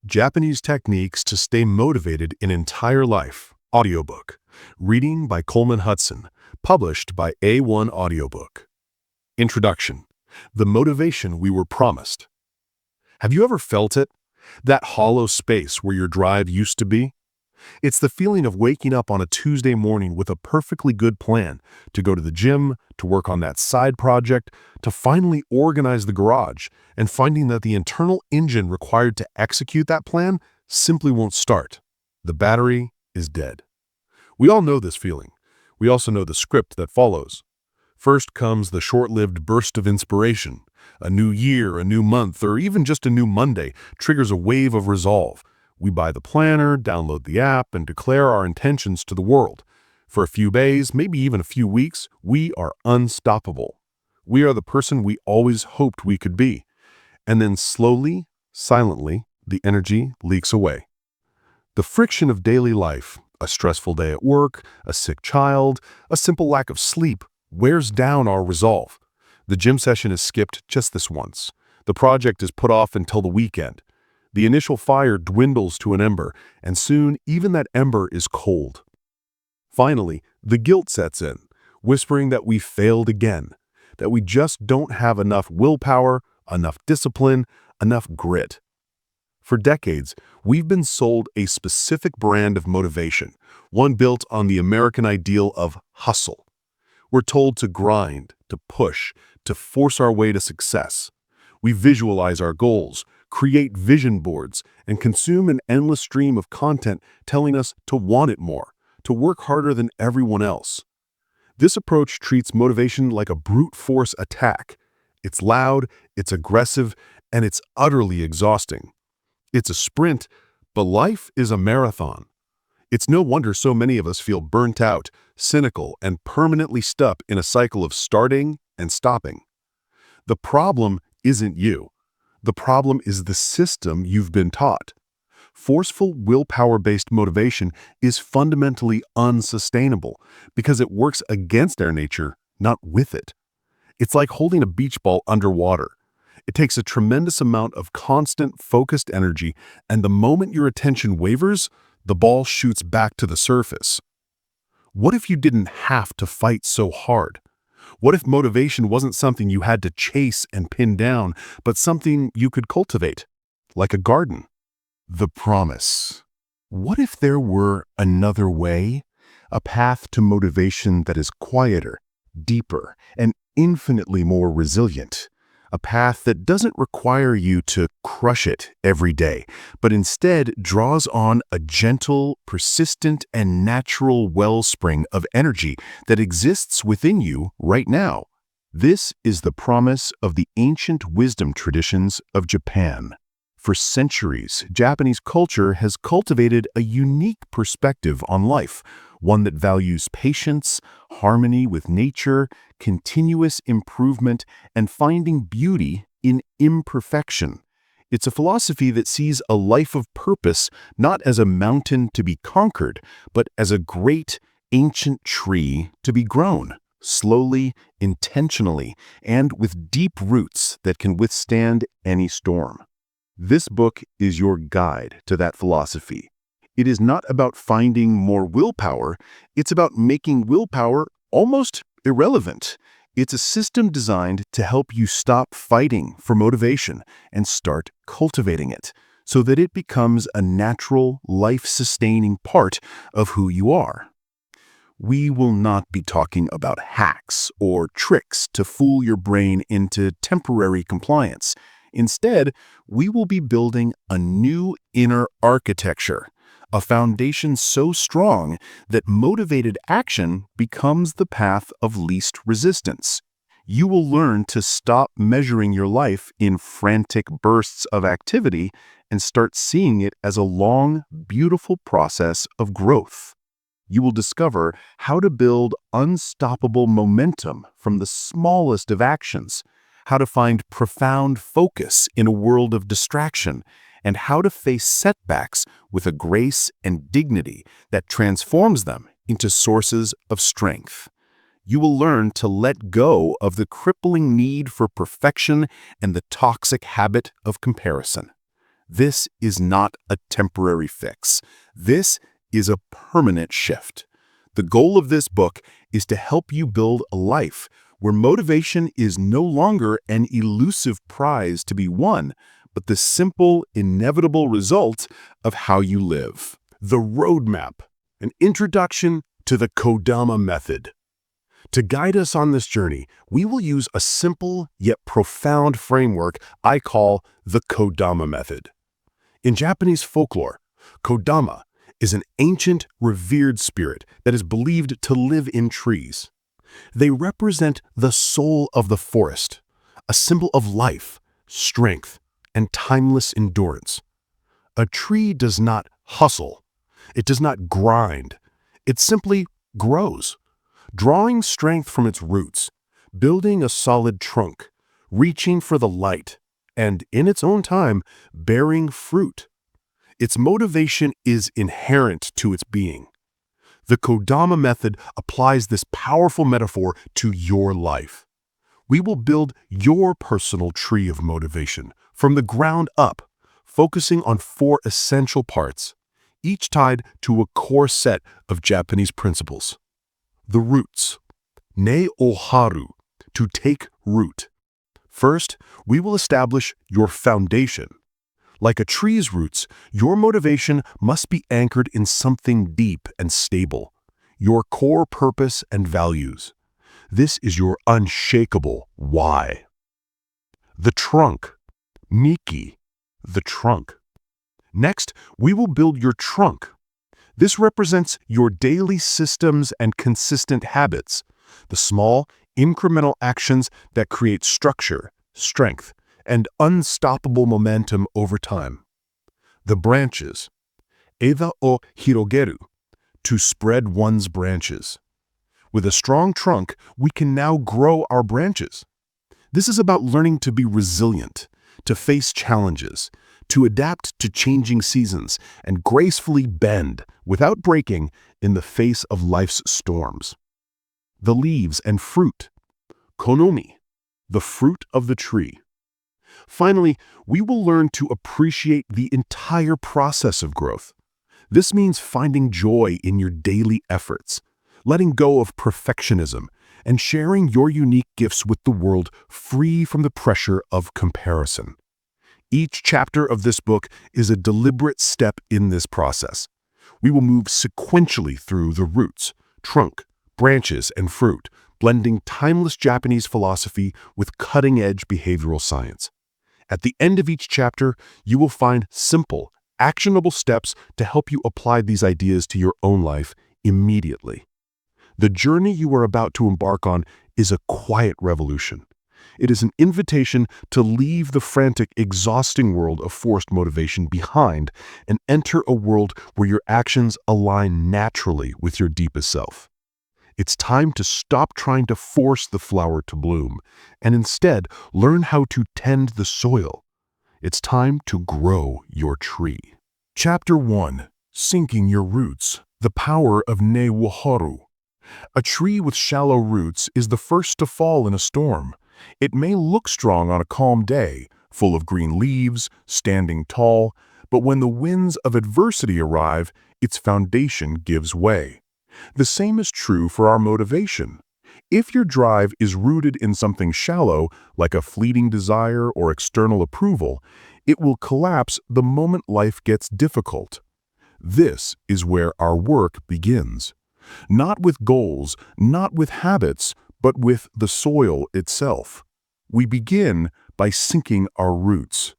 Japanese Techniques to Stay Motivated in Entire Life, Audiobook. Reading by Coleman Hudson. Published by A1 Audiobook. Introduction. The motivation we were promised. Have you ever felt it? That hollow space where your drive used to be? It's the feeling of waking up on a Tuesday morning with a perfectly good plan to go to the gym, to work on that side project, to finally organize the garage, and finding that the internal engine required to execute that plan simply won't start. The battery is dead. We all know this feeling. We also know the script that follows. First comes the short-lived burst of inspiration. A new year, a new month, or even just a new Monday triggers a wave of resolve. We buy the planner, download the app, and declare our intentions to the world. For a few days, maybe even a few weeks, we are unstoppable. We are the person we always hoped we could be. And then slowly, silently, the energy leaks away. The friction of daily life, a stressful day at work, a sick child, a simple lack of sleep, wears down our resolve. The gym session is skipped just this once. The project is put off until the weekend. The initial fire dwindles to an ember, and soon even that ember is cold. Finally, the guilt sets in, whispering that we failed again, that we just don't have enough willpower, enough discipline, enough grit. For decades, we've been sold a specific brand of motivation, one built on the American ideal of hustle. We're told to grind, to push, to force our way to success. We visualize our goals, create vision boards, and consume an endless stream of content telling us to want it more, to work harder than everyone else. This approach treats motivation like a brute force attack. It's loud, it's aggressive, and it's utterly exhausting. It's a sprint, but life is a marathon. It's no wonder so many of us feel burnt out, cynical, and permanently stuck in a cycle of starting and stopping. The problem isn't you. The problem is the system you've been taught. Forceful willpower-based motivation is fundamentally unsustainable because it works against our nature, not with it. It's like holding a beach ball underwater. It takes a tremendous amount of constant, focused energy, and the moment your attention wavers, the ball shoots back to the surface. What if you didn't have to fight so hard? What if motivation wasn't something you had to chase and pin down, but something you could cultivate, like a garden? The promise. What if there were another way? A path to motivation that is quieter, deeper, and infinitely more resilient. A path that doesn't require you to crush it every day, but instead draws on a gentle, persistent, and natural wellspring of energy that exists within you right now. This is the promise of the ancient wisdom traditions of Japan. For centuries, Japanese culture has cultivated a unique perspective on life, one that values patience, harmony with nature, continuous improvement, and finding beauty in imperfection. It's a philosophy that sees a life of purpose not as a mountain to be conquered, but as a great, ancient tree to be grown, slowly, intentionally, and with deep roots that can withstand any storm. This book is your guide to that philosophy. It is not about finding more willpower, it's about making willpower almost irrelevant. It's a system designed to help you stop fighting for motivation and start cultivating it, so that it becomes a natural, life-sustaining part of who you are. We will not be talking about hacks or tricks to fool your brain into temporary compliance. Instead, we will be building a new inner architecture, a foundation so strong that motivated action becomes the path of least resistance. You will learn to stop measuring your life in frantic bursts of activity and start seeing it as a long, beautiful process of growth. You will discover how to build unstoppable momentum from the smallest of actions, how to find profound focus in a world of distraction, and how to face setbacks with a grace and dignity that transforms them into sources of strength. You will learn to let go of the crippling need for perfection and the toxic habit of comparison. This is not a temporary fix. This is a permanent shift. The goal of this book is to help you build a life where motivation is no longer an elusive prize to be won, but the simple, inevitable result of how you live. The Roadmap, an introduction to the Kodama Method. To guide us on this journey, we will use a simple yet profound framework I call the Kodama Method. In Japanese folklore, Kodama is an ancient, revered spirit that is believed to live in trees. They represent the soul of the forest, a symbol of life, strength, and timeless endurance. A tree does not hustle. It does not grind. It simply grows, drawing strength from its roots, building a solid trunk, reaching for the light, and in its own time, bearing fruit. Its motivation is inherent to its being. The Kodama Method applies this powerful metaphor to your life. We will build your personal tree of motivation from the ground up, focusing on 4 essential parts, each tied to a core set of Japanese principles. The roots. Ne-Wo-Haru, to take root. First, we will establish your foundation. Like a tree's roots, your motivation must be anchored in something deep and stable, your core purpose and values. This is your unshakable why. The trunk. Miki, the trunk. Next, we will build your trunk. This represents your daily systems and consistent habits, the small, incremental actions that create structure, strength, and unstoppable momentum over time. The branches. Eva o hirogeru, to spread one's branches. With a strong trunk, we can now grow our branches. This is about learning to be resilient, to face challenges, to adapt to changing seasons, and gracefully bend, without breaking, in the face of life's storms. The leaves and fruit. Konomi, the fruit of the tree. Finally, we will learn to appreciate the entire process of growth. This means finding joy in your daily efforts, letting go of perfectionism, and sharing your unique gifts with the world free from the pressure of comparison. Each chapter of this book is a deliberate step in this process. We will move sequentially through the roots, trunk, branches, and fruit, blending timeless Japanese philosophy with cutting-edge behavioral science. At the end of each chapter, you will find simple, actionable steps to help you apply these ideas to your own life immediately. The journey you are about to embark on is a quiet revolution. It is an invitation to leave the frantic, exhausting world of forced motivation behind and enter a world where your actions align naturally with your deepest self. It's time to stop trying to force the flower to bloom and instead learn how to tend the soil. It's time to grow your tree. Chapter 1. Sinking Your Roots. The Power of Ne-Wo-Haru. A tree with shallow roots is the first to fall in a storm. It may look strong on a calm day, full of green leaves, standing tall, but when the winds of adversity arrive, its foundation gives way. The same is true for our motivation. If your drive is rooted in something shallow, like a fleeting desire or external approval, it will collapse the moment life gets difficult. This is where our work begins. Not with goals, not with habits, but with the soil itself. We begin by sinking our roots.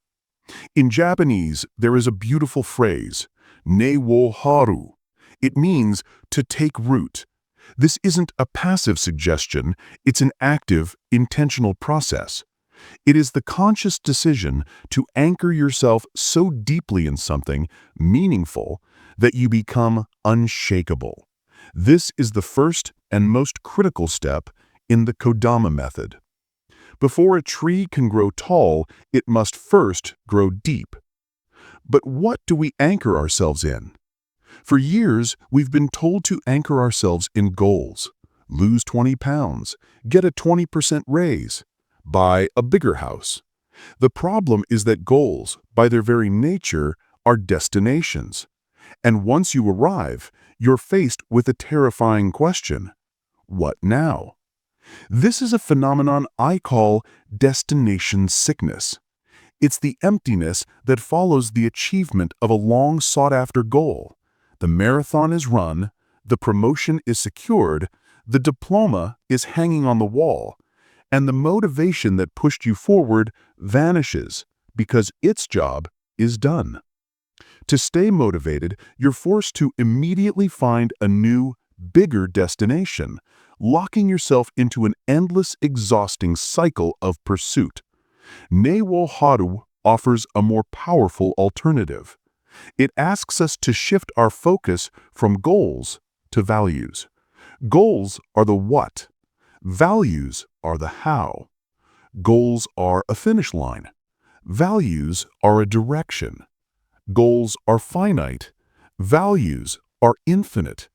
In Japanese, there is a beautiful phrase, Ne-Wo-Haru. It means to take root. This isn't a passive suggestion, it's an active, intentional process. It is the conscious decision to anchor yourself so deeply in something meaningful that you become unshakable. This is the first and most critical step in the Kodama Method. Before a tree can grow tall, it must first grow deep. But what do we anchor ourselves in? For years, we've been told to anchor ourselves in goals. Lose 20 pounds, get a 20% raise, buy a bigger house. The problem is that goals, by their very nature, are destinations. And once you arrive, you're faced with a terrifying question. What now? This is a phenomenon I call destination sickness. It's the emptiness that follows the achievement of a long sought-after goal. The marathon is run, the promotion is secured, the diploma is hanging on the wall, and the motivation that pushed you forward vanishes because its job is done. To stay motivated, you're forced to immediately find a new, bigger destination, locking yourself into an endless, exhausting cycle of pursuit. Ne-Wo-Haru offers a more powerful alternative. It asks us to shift our focus from goals to values. Goals are the what. Values are the how. Goals are a finish line. Values are a direction. Goals are finite. Values are infinite.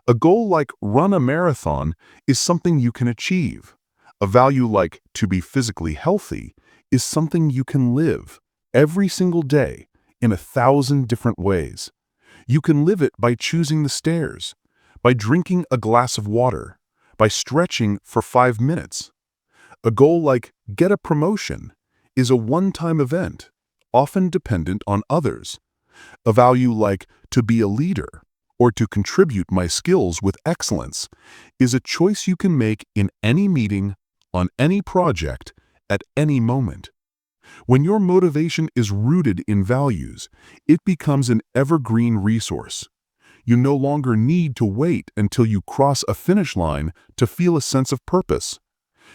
A goal like run a marathon is something you can achieve. A value like to be physically healthy is something you can live every single day in 1,000 different ways. You can live it by choosing the stairs, by drinking a glass of water, by stretching for 5 minutes. A goal like get a promotion is a one-time event, often dependent on others. A value like to be a leader or to contribute my skills with excellence is a choice you can make in any meeting, on any project, at any moment. When your motivation is rooted in values, it becomes an evergreen resource. You no longer need to wait until you cross a finish line to feel a sense of purpose.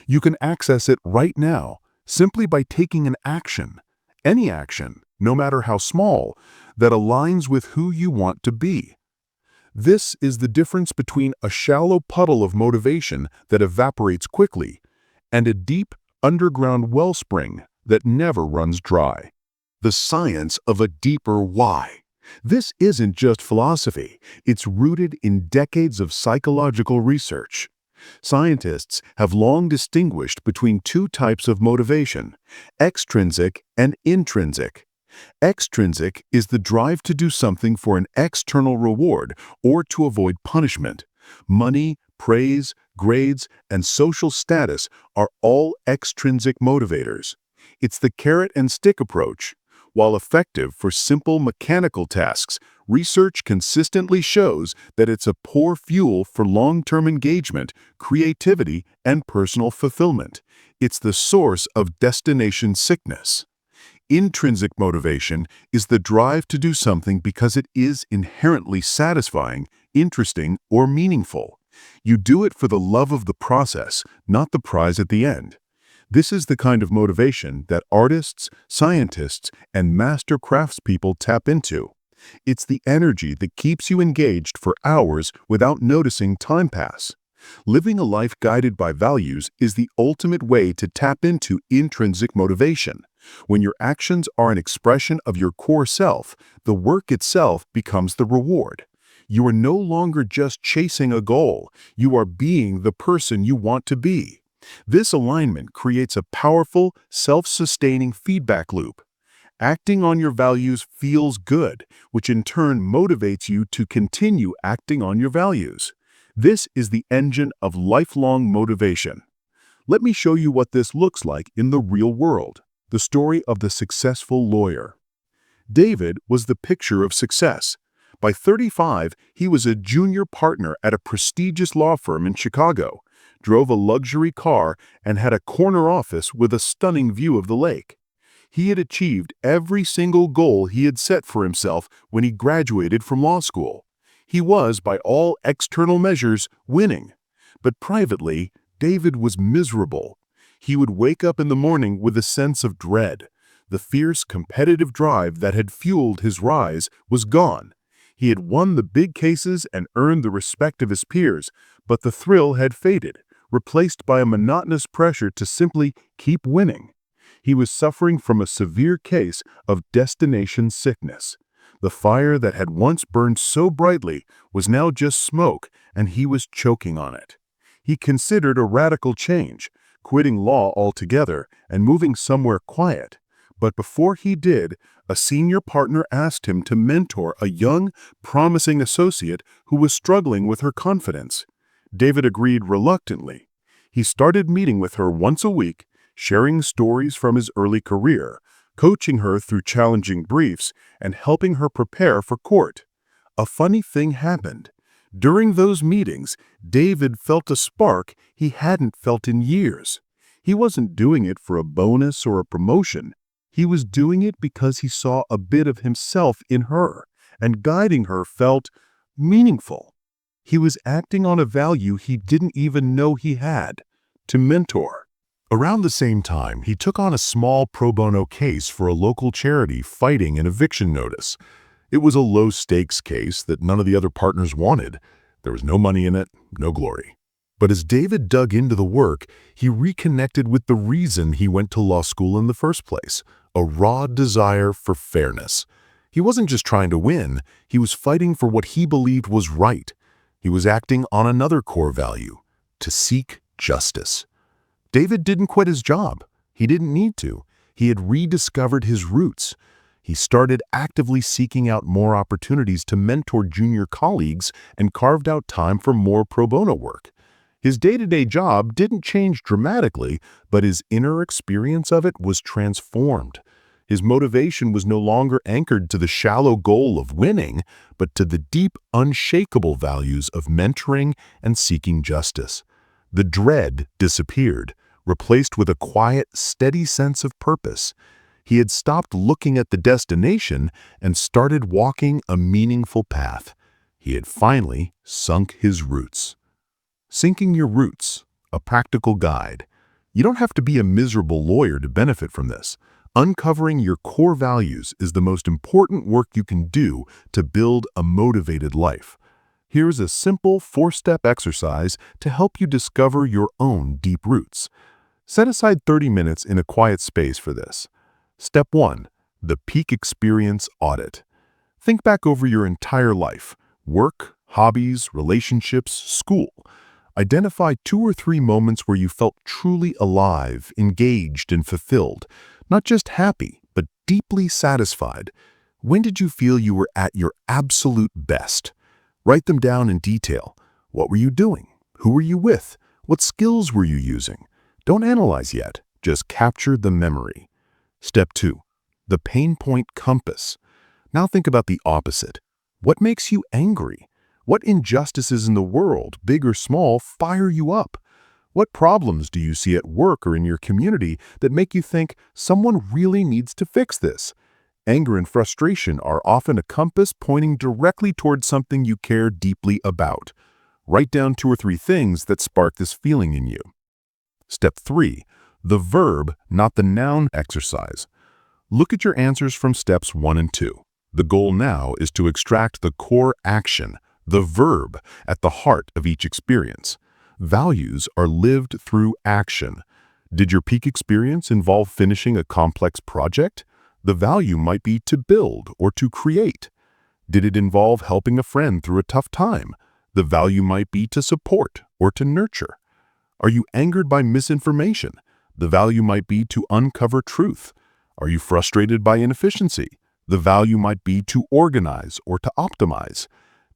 You can access it right now simply by taking an action, any action, no matter how small, that aligns with who you want to be. This is the difference between a shallow puddle of motivation that evaporates quickly and a deep, underground wellspring that never runs dry. The science of a deeper why. This isn't just philosophy, it's rooted in decades of psychological research. Scientists have long distinguished between two types of motivation, extrinsic and intrinsic. Extrinsic is the drive to do something for an external reward or to avoid punishment. Money, praise, grades, and social status are all extrinsic motivators. It's the carrot and stick approach. While effective for simple mechanical tasks, research consistently shows that it's a poor fuel for long-term engagement, creativity, and personal fulfillment. It's the source of destination sickness. Intrinsic motivation is the drive to do something because it is inherently satisfying, interesting, or meaningful. You do it for the love of the process, not the prize at the end. This is the kind of motivation that artists, scientists, and master craftspeople tap into. It's the energy that keeps you engaged for hours without noticing time pass. Living a life guided by values is the ultimate way to tap into intrinsic motivation. When your actions are an expression of your core self, the work itself becomes the reward. You are no longer just chasing a goal, you are being the person you want to be. This alignment creates a powerful, self-sustaining feedback loop. Acting on your values feels good, which in turn motivates you to continue acting on your values. This is the engine of lifelong motivation. Let me show you what this looks like in the real world. The story of the successful lawyer. David was the picture of success. By 35, he was a junior partner at a prestigious law firm in Chicago, drove a luxury car, and had a corner office with a stunning view of the lake. He had achieved every single goal he had set for himself when he graduated from law school. He was, by all external measures, winning. But privately, David was miserable. He would wake up in the morning with a sense of dread. The fierce, competitive drive that had fueled his rise was gone. He had won the big cases and earned the respect of his peers, but the thrill had faded, replaced by a monotonous pressure to simply keep winning. He was suffering from a severe case of destination sickness. The fire that had once burned so brightly was now just smoke, and he was choking on it. He considered a radical change, quitting law altogether and moving somewhere quiet. But before he did, a senior partner asked him to mentor a young, promising associate who was struggling with her confidence. David agreed reluctantly. He started meeting with her once a week, sharing stories from his early career, coaching her through challenging briefs, and helping her prepare for court. A funny thing happened. During those meetings, David felt a spark he hadn't felt in years. He wasn't doing it for a bonus or a promotion. He was doing it because he saw a bit of himself in her, and guiding her felt meaningful. He was acting on a value he didn't even know he had, to mentor. Around the same time, he took on a small pro bono case for a local charity fighting an eviction notice. It was a low-stakes case that none of the other partners wanted. There was no money in it, no glory. But as David dug into the work, he reconnected with the reason he went to law school in the first place, a raw desire for fairness. He wasn't just trying to win, he was fighting for what he believed was right. He was acting on another core value, to seek justice. David didn't quit his job. He didn't need to. He had rediscovered his roots. He started actively seeking out more opportunities to mentor junior colleagues and carved out time for more pro bono work. His day-to-day job didn't change dramatically, but his inner experience of it was transformed. His motivation was no longer anchored to the shallow goal of winning, but to the deep, unshakable values of mentoring and seeking justice. The dread disappeared, replaced with a quiet, steady sense of purpose. He had stopped looking at the destination and started walking a meaningful path. He had finally sunk his roots. Sinking your roots, a practical guide. You don't have to be a miserable lawyer to benefit from this. Uncovering your core values is the most important work you can do to build a motivated life. Here's a simple 4-step exercise to help you discover your own deep roots. Set aside 30 minutes in a quiet space for this. Step 1. The Peak Experience Audit. Think back over your entire life: work, hobbies, relationships, school. Identify 2 or 3 moments where you felt truly alive, engaged, and fulfilled. Not just happy, but deeply satisfied. When did you feel you were at your absolute best? Write them down in detail. What were you doing? Who were you with? What skills were you using? Don't analyze yet. Just capture the memory. Step 2. The Pain Point Compass. Now think about the opposite. What makes you angry? What injustices in the world, big or small, fire you up? What problems do you see at work or in your community that make you think someone really needs to fix this? Anger and frustration are often a compass pointing directly towards something you care deeply about. Write down 2 or 3 things that spark this feeling in you. Step 3. The verb, not the noun exercise. Look at your answers from steps 1 and 2. The goal now is to extract the core action, the verb, at the heart of each experience. Values are lived through action. Did your peak experience involve finishing a complex project? The value might be to build or to create. Did it involve helping a friend through a tough time? The value might be to support or to nurture. Are you angered by misinformation? The value might be to uncover truth. Are you frustrated by inefficiency? The value might be to organize or to optimize.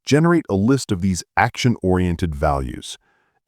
Generate a list of these action-oriented values.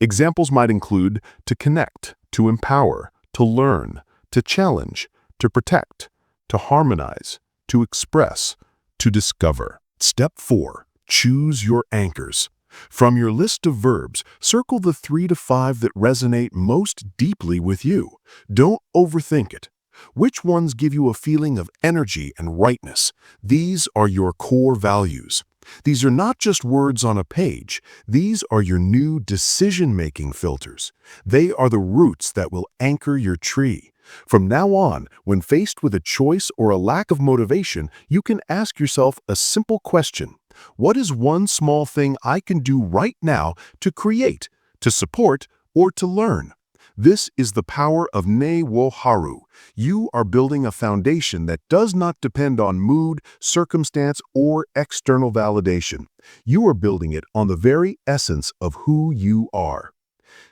Examples might include to connect, to empower, to learn, to challenge, to protect, to harmonize, to express, to discover. Step 4. Choose your anchors. From your list of verbs, circle the 3 to 5 that resonate most deeply with you. Don't overthink it. Which ones give you a feeling of energy and rightness? These are your core values. These are not just words on a page. These are your new decision-making filters. They are the roots that will anchor your tree. From now on, when faced with a choice or a lack of motivation, you can ask yourself a simple question. What is one small thing I can do right now to create, to support, or to learn? This is the power of Ne-Wo-Haru. You are building a foundation that does not depend on mood, circumstance, or external validation. You are building it on the very essence of who you are.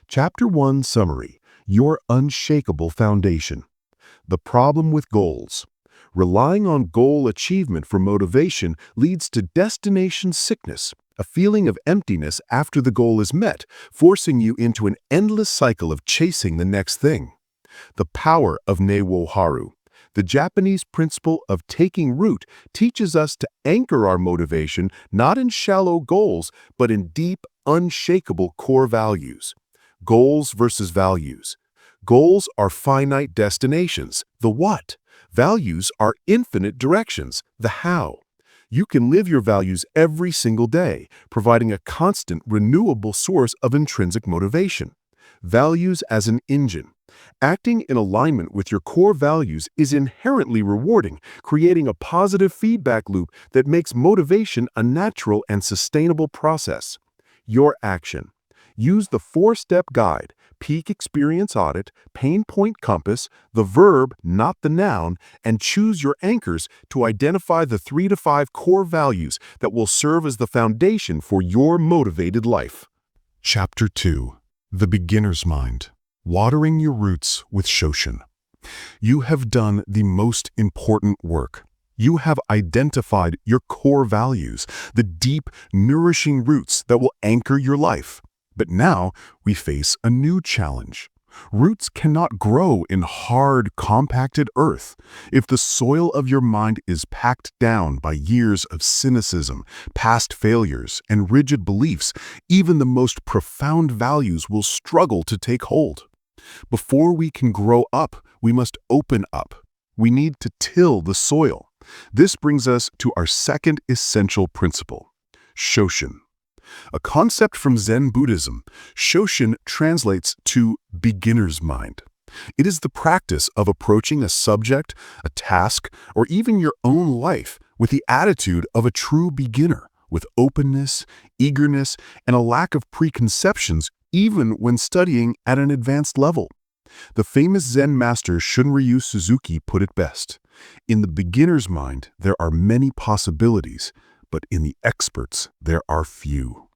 Chapter 1 Summary. your unshakable foundation. The problem with goals. Relying on goal achievement for motivation leads to destination sickness, a feeling of emptiness after the goal is met, forcing you into an endless cycle of chasing the next thing. The power of Ne-Wo-Haru. The Japanese principle of taking root teaches us to anchor our motivation not in shallow goals, but in deep, unshakable core values. Goals versus values. Goals are finite destinations, the what. Values are infinite directions, the how. You can live your values every single day, providing a constant, renewable source of intrinsic motivation. Values as an engine. Acting in alignment with your core values is inherently rewarding, creating a positive feedback loop that makes motivation a natural and sustainable process. Your action. Use the 4-step guide, peak experience audit, pain point compass, the verb, not the noun, and choose your anchors to identify the 3 to 5 core values that will serve as the foundation for your motivated life. Chapter 2. The Beginner's Mind. Watering your roots with Shoshin. You have done the most important work. You have identified your core values, the deep, nourishing roots that will anchor your life. But now we face a new challenge. Roots cannot grow in hard, compacted earth. If the soil of your mind is packed down by years of cynicism, past failures, and rigid beliefs, even the most profound values will struggle to take hold. Before we can grow up, we must open up. We need to till the soil. This brings us to our second essential principle, Shoshin. A concept from Zen Buddhism, Shoshin translates to beginner's mind. It is the practice of approaching a subject, a task, or even your own life with the attitude of a true beginner, with openness, eagerness, and a lack of preconceptions even when studying at an advanced level. The famous Zen master Shunryu Suzuki put it best. In the beginner's mind, there are many possibilities, but in the expert's, there are few.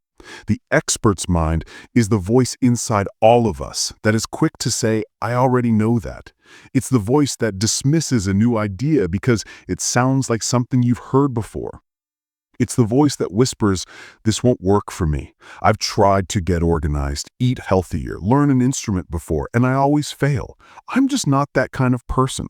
The expert's mind is the voice inside all of us that is quick to say, I already know that. It's the voice that dismisses a new idea because it sounds like something you've heard before. It's the voice that whispers, this won't work for me. I've tried to get organized, eat healthier, learn an instrument before, and I always fail. I'm just not that kind of person.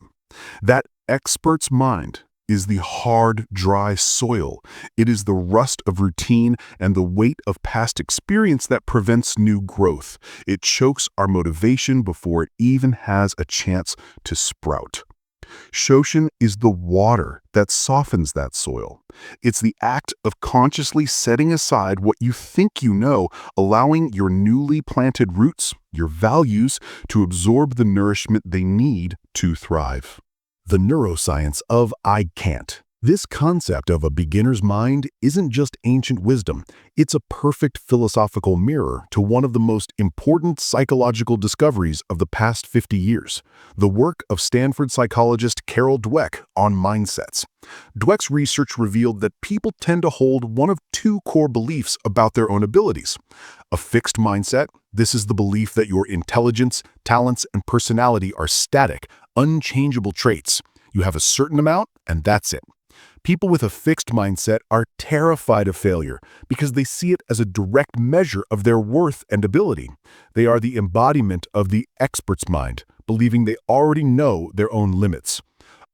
That expert's mind is the hard, dry soil. It is the rust of routine and the weight of past experience that prevents new growth. It chokes our motivation before it even has a chance to sprout. Shoshin is the water that softens that soil. It's the act of consciously setting aside what you think you know, allowing your newly planted roots, your values, to absorb the nourishment they need to thrive. The neuroscience of I can't. This concept of a beginner's mind isn't just ancient wisdom. It's a perfect philosophical mirror to one of the most important psychological discoveries of the past 50 years, the work of Stanford psychologist Carol Dweck on mindsets. Dweck's research revealed that people tend to hold one of 2 core beliefs about their own abilities. A fixed mindset. This is the belief that your intelligence, talents, and personality are static, unchangeable traits. You have a certain amount, and that's it. People with a fixed mindset are terrified of failure because they see it as a direct measure of their worth and ability. They are the embodiment of the expert's mind, believing they already know their own limits.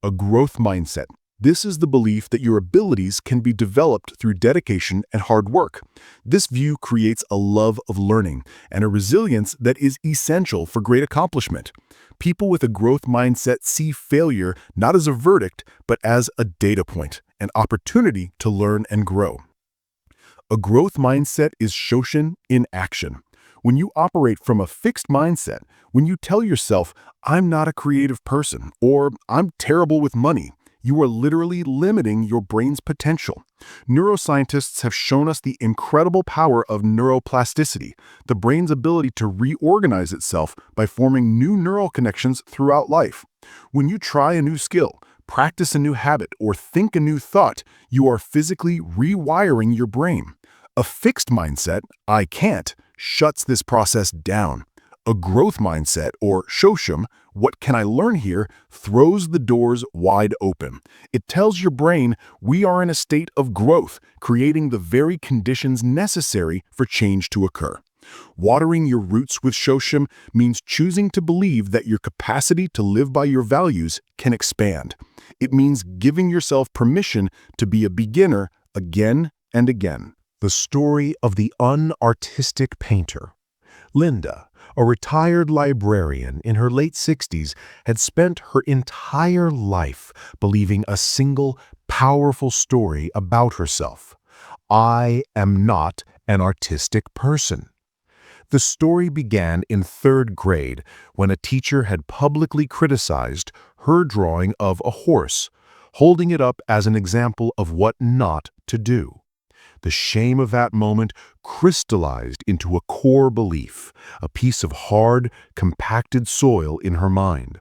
A growth mindset. This is the belief that your abilities can be developed through dedication and hard work. This view creates a love of learning and a resilience that is essential for great accomplishment. People with a growth mindset see failure not as a verdict, but as a data point, an opportunity to learn and grow. A growth mindset is Shoshin in action. When you operate from a fixed mindset, when you tell yourself, I'm not a creative person, or I'm terrible with money, you are literally limiting your brain's potential. Neuroscientists have shown us the incredible power of neuroplasticity, the brain's ability to reorganize itself by forming new neural connections throughout life. When you try a new skill, practice a new habit, or think a new thought, you are physically rewiring your brain. A fixed mindset, I can't, shuts this process down. A growth mindset, or Shoshin, what can I learn here, throws the doors wide open. It tells your brain we are in a state of growth, creating the very conditions necessary for change to occur. Watering your roots with Shoshin means choosing to believe that your capacity to live by your values can expand. It means giving yourself permission to be a beginner again and again. The story of the unartistic painter. Linda, a retired librarian in her late 60s, had spent her entire life believing a single, powerful story about herself. I am not an artistic person. The story began in 3rd grade when a teacher had publicly criticized her drawing of a horse, holding it up as an example of what not to do. The shame of that moment crystallized into a core belief, a piece of hard, compacted soil in her mind.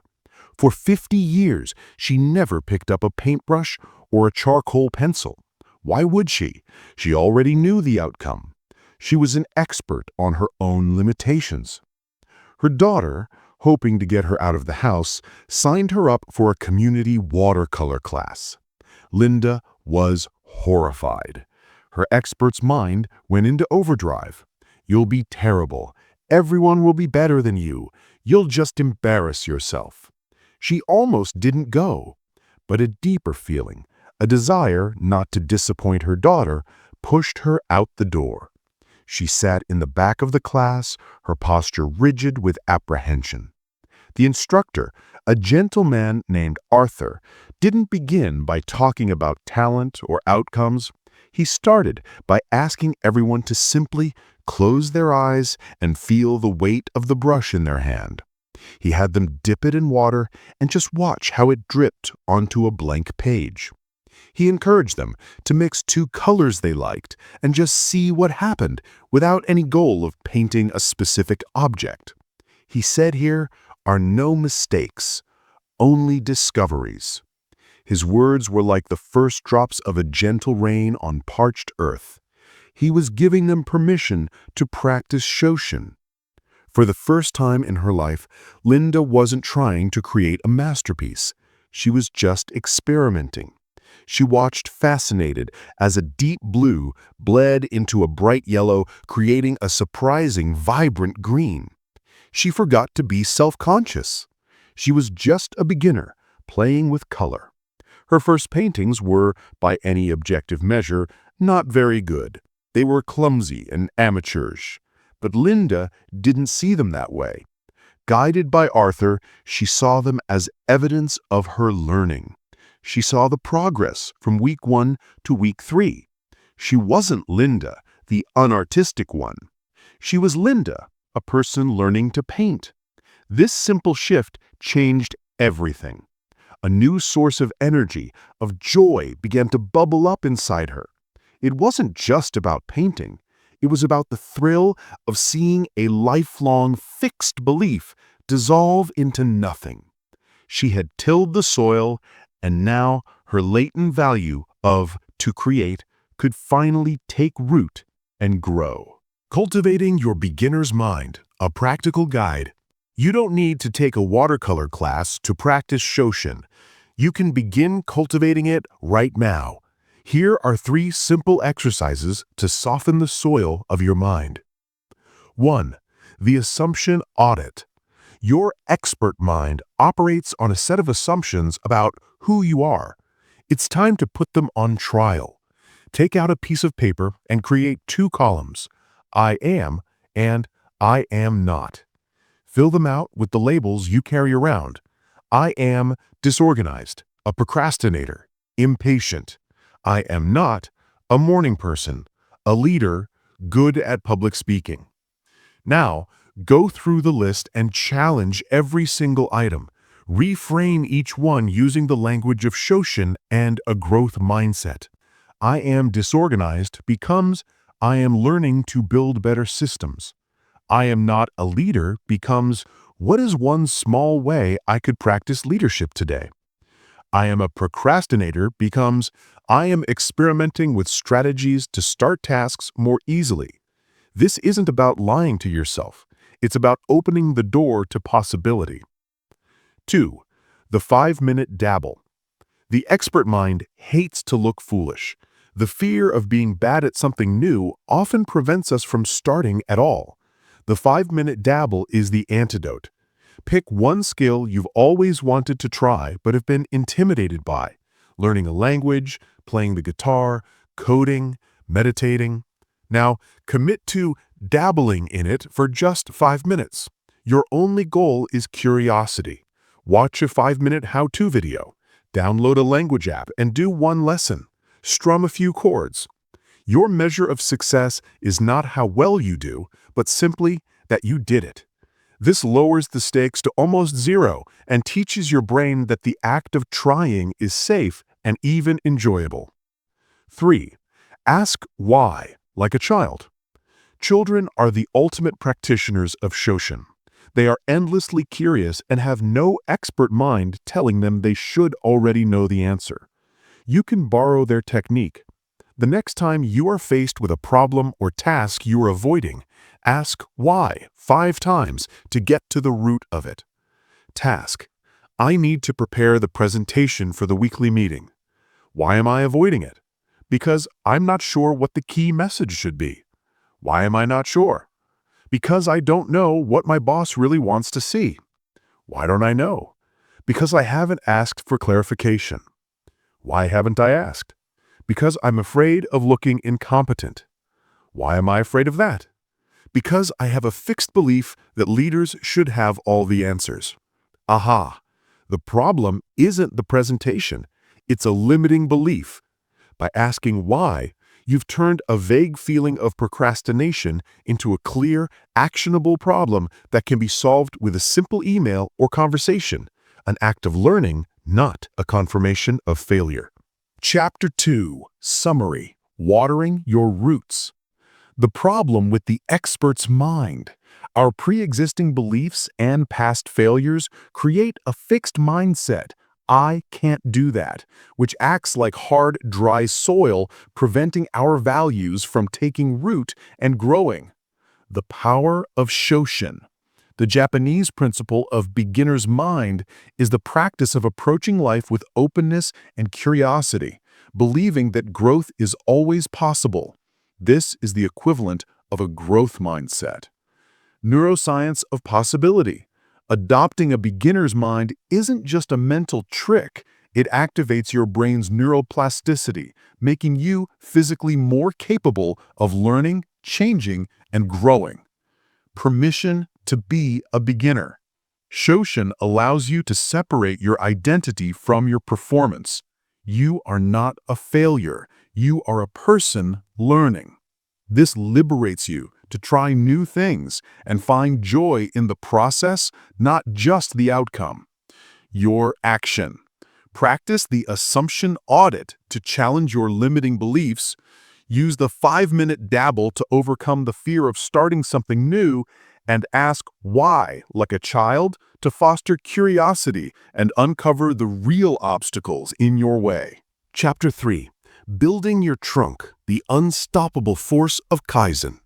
For 50 years, she never picked up a paintbrush or a charcoal pencil. Why would she? She already knew the outcome. She was an expert on her own limitations. Her daughter, hoping to get her out of the house, signed her up for a community watercolor class. Linda was horrified. Her expert's mind went into overdrive. You'll be terrible. Everyone will be better than you. You'll just embarrass yourself. She almost didn't go. But a deeper feeling, a desire not to disappoint her daughter, pushed her out the door. She sat in the back of the class, her posture rigid with apprehension. The instructor, a gentleman named Arthur, didn't begin by talking about talent or outcomes. He started by asking everyone to simply close their eyes and feel the weight of the brush in their hand. He had them dip it in water and just watch how it dripped onto a blank page. He encouraged them to mix 2 colors they liked and just see what happened without any goal of painting a specific object. He said here are no mistakes, only discoveries. His words were like the first drops of a gentle rain on parched earth. He was giving them permission to practice Shoshin. For the first time in her life, Linda wasn't trying to create a masterpiece. She was just experimenting. She watched fascinated as a deep blue bled into a bright yellow, creating a surprising, vibrant green. She forgot to be self-conscious. She was just a beginner, playing with color. Her first paintings were, by any objective measure, not very good. They were clumsy and amateurish. But Linda didn't see them that way. Guided by Arthur, she saw them as evidence of her learning. She saw the progress from week 1 to week 3. She wasn't Linda, the unartistic one. She was Linda, a person learning to paint. This simple shift changed everything. A new source of energy, of joy, began to bubble up inside her. It wasn't just about painting. It was about the thrill of seeing a lifelong fixed belief dissolve into nothing. She had tilled the soil, and now her latent value of to create could finally take root and grow. Cultivating your beginner's mind, a practical guide. You don't need to take a watercolor class to practice Shoshin. You can begin cultivating it right now. Here are 3 simple exercises to soften the soil of your mind. 1. The assumption audit. Your expert mind operates on a set of assumptions about who you are. It's time to put them on trial. Take out a piece of paper and create 2 columns, I am and I am not. Fill them out with the labels you carry around. I am disorganized, a procrastinator, impatient. I am not a morning person, a leader, good at public speaking. Now, go through the list and challenge every single item. Reframe each one using the language of Shoshin and a growth mindset. I am disorganized becomes I am learning to build better systems. I am not a leader becomes what is one small way I could practice leadership today? I am a procrastinator becomes I am experimenting with strategies to start tasks more easily. This isn't about lying to yourself. It's about opening the door to possibility. 2. The 5-minute dabble. The expert mind hates to look foolish. The fear of being bad at something new often prevents us from starting at all. The 5-minute dabble is the antidote. Pick one skill you've always wanted to try but have been intimidated by. Learning a language, playing the guitar, coding, meditating. Now, commit to dabbling in it for just 5 minutes. Your only goal is curiosity. Watch a 5-minute how-to video. Download a language app and do one lesson. Strum a few chords. Your measure of success is not how well you do, but simply that you did it. This lowers the stakes to almost zero and teaches your brain that the act of trying is safe and even enjoyable. 3. Ask why, like a child. Children are the ultimate practitioners of Shoshin. They are endlessly curious and have no expert mind telling them they should already know the answer. You can borrow their technique. The next time you are faced with a problem or task you are avoiding, ask why 5 times to get to the root of it. Task: I need to prepare the presentation for the weekly meeting. Why am I avoiding it? Because I'm not sure what the key message should be. Why am I not sure? Because I don't know what my boss really wants to see. Why don't I know? Because I haven't asked for clarification. Why haven't I asked? Because I'm afraid of looking incompetent. Why am I afraid of that? Because I have a fixed belief that leaders should have all the answers. Aha! The problem isn't the presentation. It's a limiting belief. By asking why, you've turned a vague feeling of procrastination into a clear, actionable problem that can be solved with a simple email or conversation, an act of learning, not a confirmation of failure. Chapter 2. Summary: Watering Your Roots. The problem with the expert's mind. Our pre-existing beliefs and past failures create a fixed mindset. I can't do that, which acts like hard, dry soil, preventing our values from taking root and growing. The power of Shoshin. The Japanese principle of beginner's mind is the practice of approaching life with openness and curiosity, believing that growth is always possible. This is the equivalent of a growth mindset. Neuroscience of possibility. Adopting a beginner's mind isn't just a mental trick. It activates your brain's neuroplasticity, making you physically more capable of learning, changing, and growing. Permission to be a beginner. Shoshin allows you to separate your identity from your performance. You are not a failure. You are a person learning. This liberates you to try new things and find joy in the process, not just the outcome. Your action. Practice the assumption audit to challenge your limiting beliefs. Use the 5-minute dabble to overcome the fear of starting something new, and ask why, like a child, to foster curiosity and uncover the real obstacles in your way. Chapter 3. Building Your Trunk, the Unstoppable Force of Kaizen.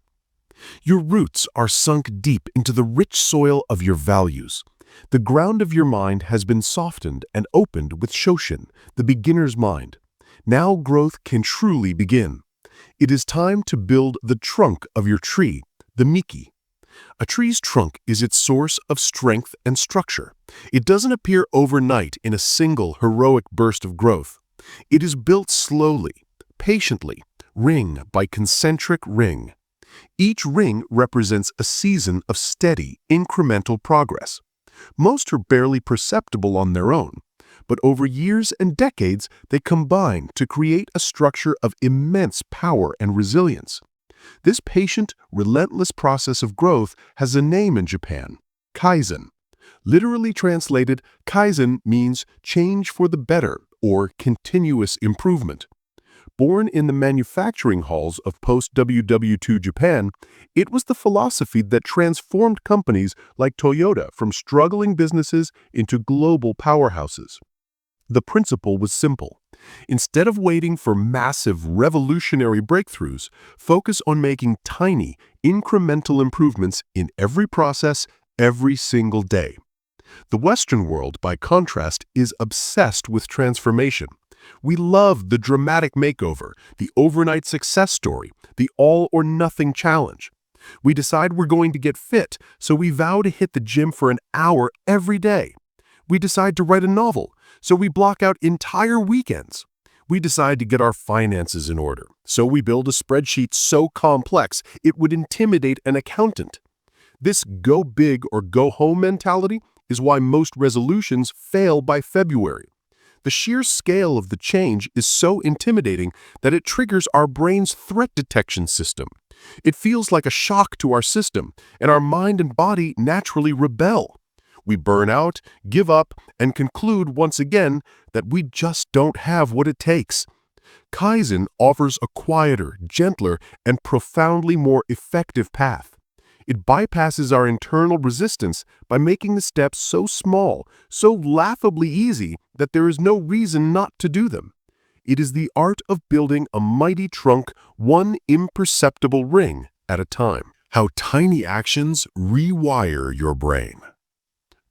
Your roots are sunk deep into the rich soil of your values. The ground of your mind has been softened and opened with Shoshin, the beginner's mind. Now growth can truly begin. It is time to build the trunk of your tree, the Miki. A tree's trunk is its source of strength and structure. It doesn't appear overnight in a single heroic burst of growth. It is built slowly, patiently, ring by concentric ring. Each ring represents a season of steady, incremental progress. Most are barely perceptible on their own, but over years and decades, they combine to create a structure of immense power and resilience. This patient, relentless process of growth has a name in Japan: Kaizen. Literally translated, Kaizen means change for the better or continuous improvement. Born in the manufacturing halls of post-WW2 Japan, it was the philosophy that transformed companies like Toyota from struggling businesses into global powerhouses. The principle was simple. Instead of waiting for massive revolutionary breakthroughs, focus on making tiny, incremental improvements in every process every single day. The Western world, by contrast, is obsessed with transformation. We love the dramatic makeover, the overnight success story, the all-or-nothing challenge. We decide we're going to get fit, so we vow to hit the gym for an hour every day. We decide to write a novel, so we block out entire weekends. We decide to get our finances in order, so we build a spreadsheet so complex it would intimidate an accountant. This go big or go home mentality is why most resolutions fail by February. The sheer scale of the change is so intimidating that it triggers our brain's threat detection system. It feels like a shock to our system, and our mind and body naturally rebel. We burn out, give up, and conclude once again that we just don't have what it takes. Kaizen offers a quieter, gentler, and profoundly more effective path. It bypasses our internal resistance by making the steps so small, so laughably easy that there is no reason not to do them. It is the art of building a mighty trunk, one imperceptible ring at a time. How tiny actions rewire your brain.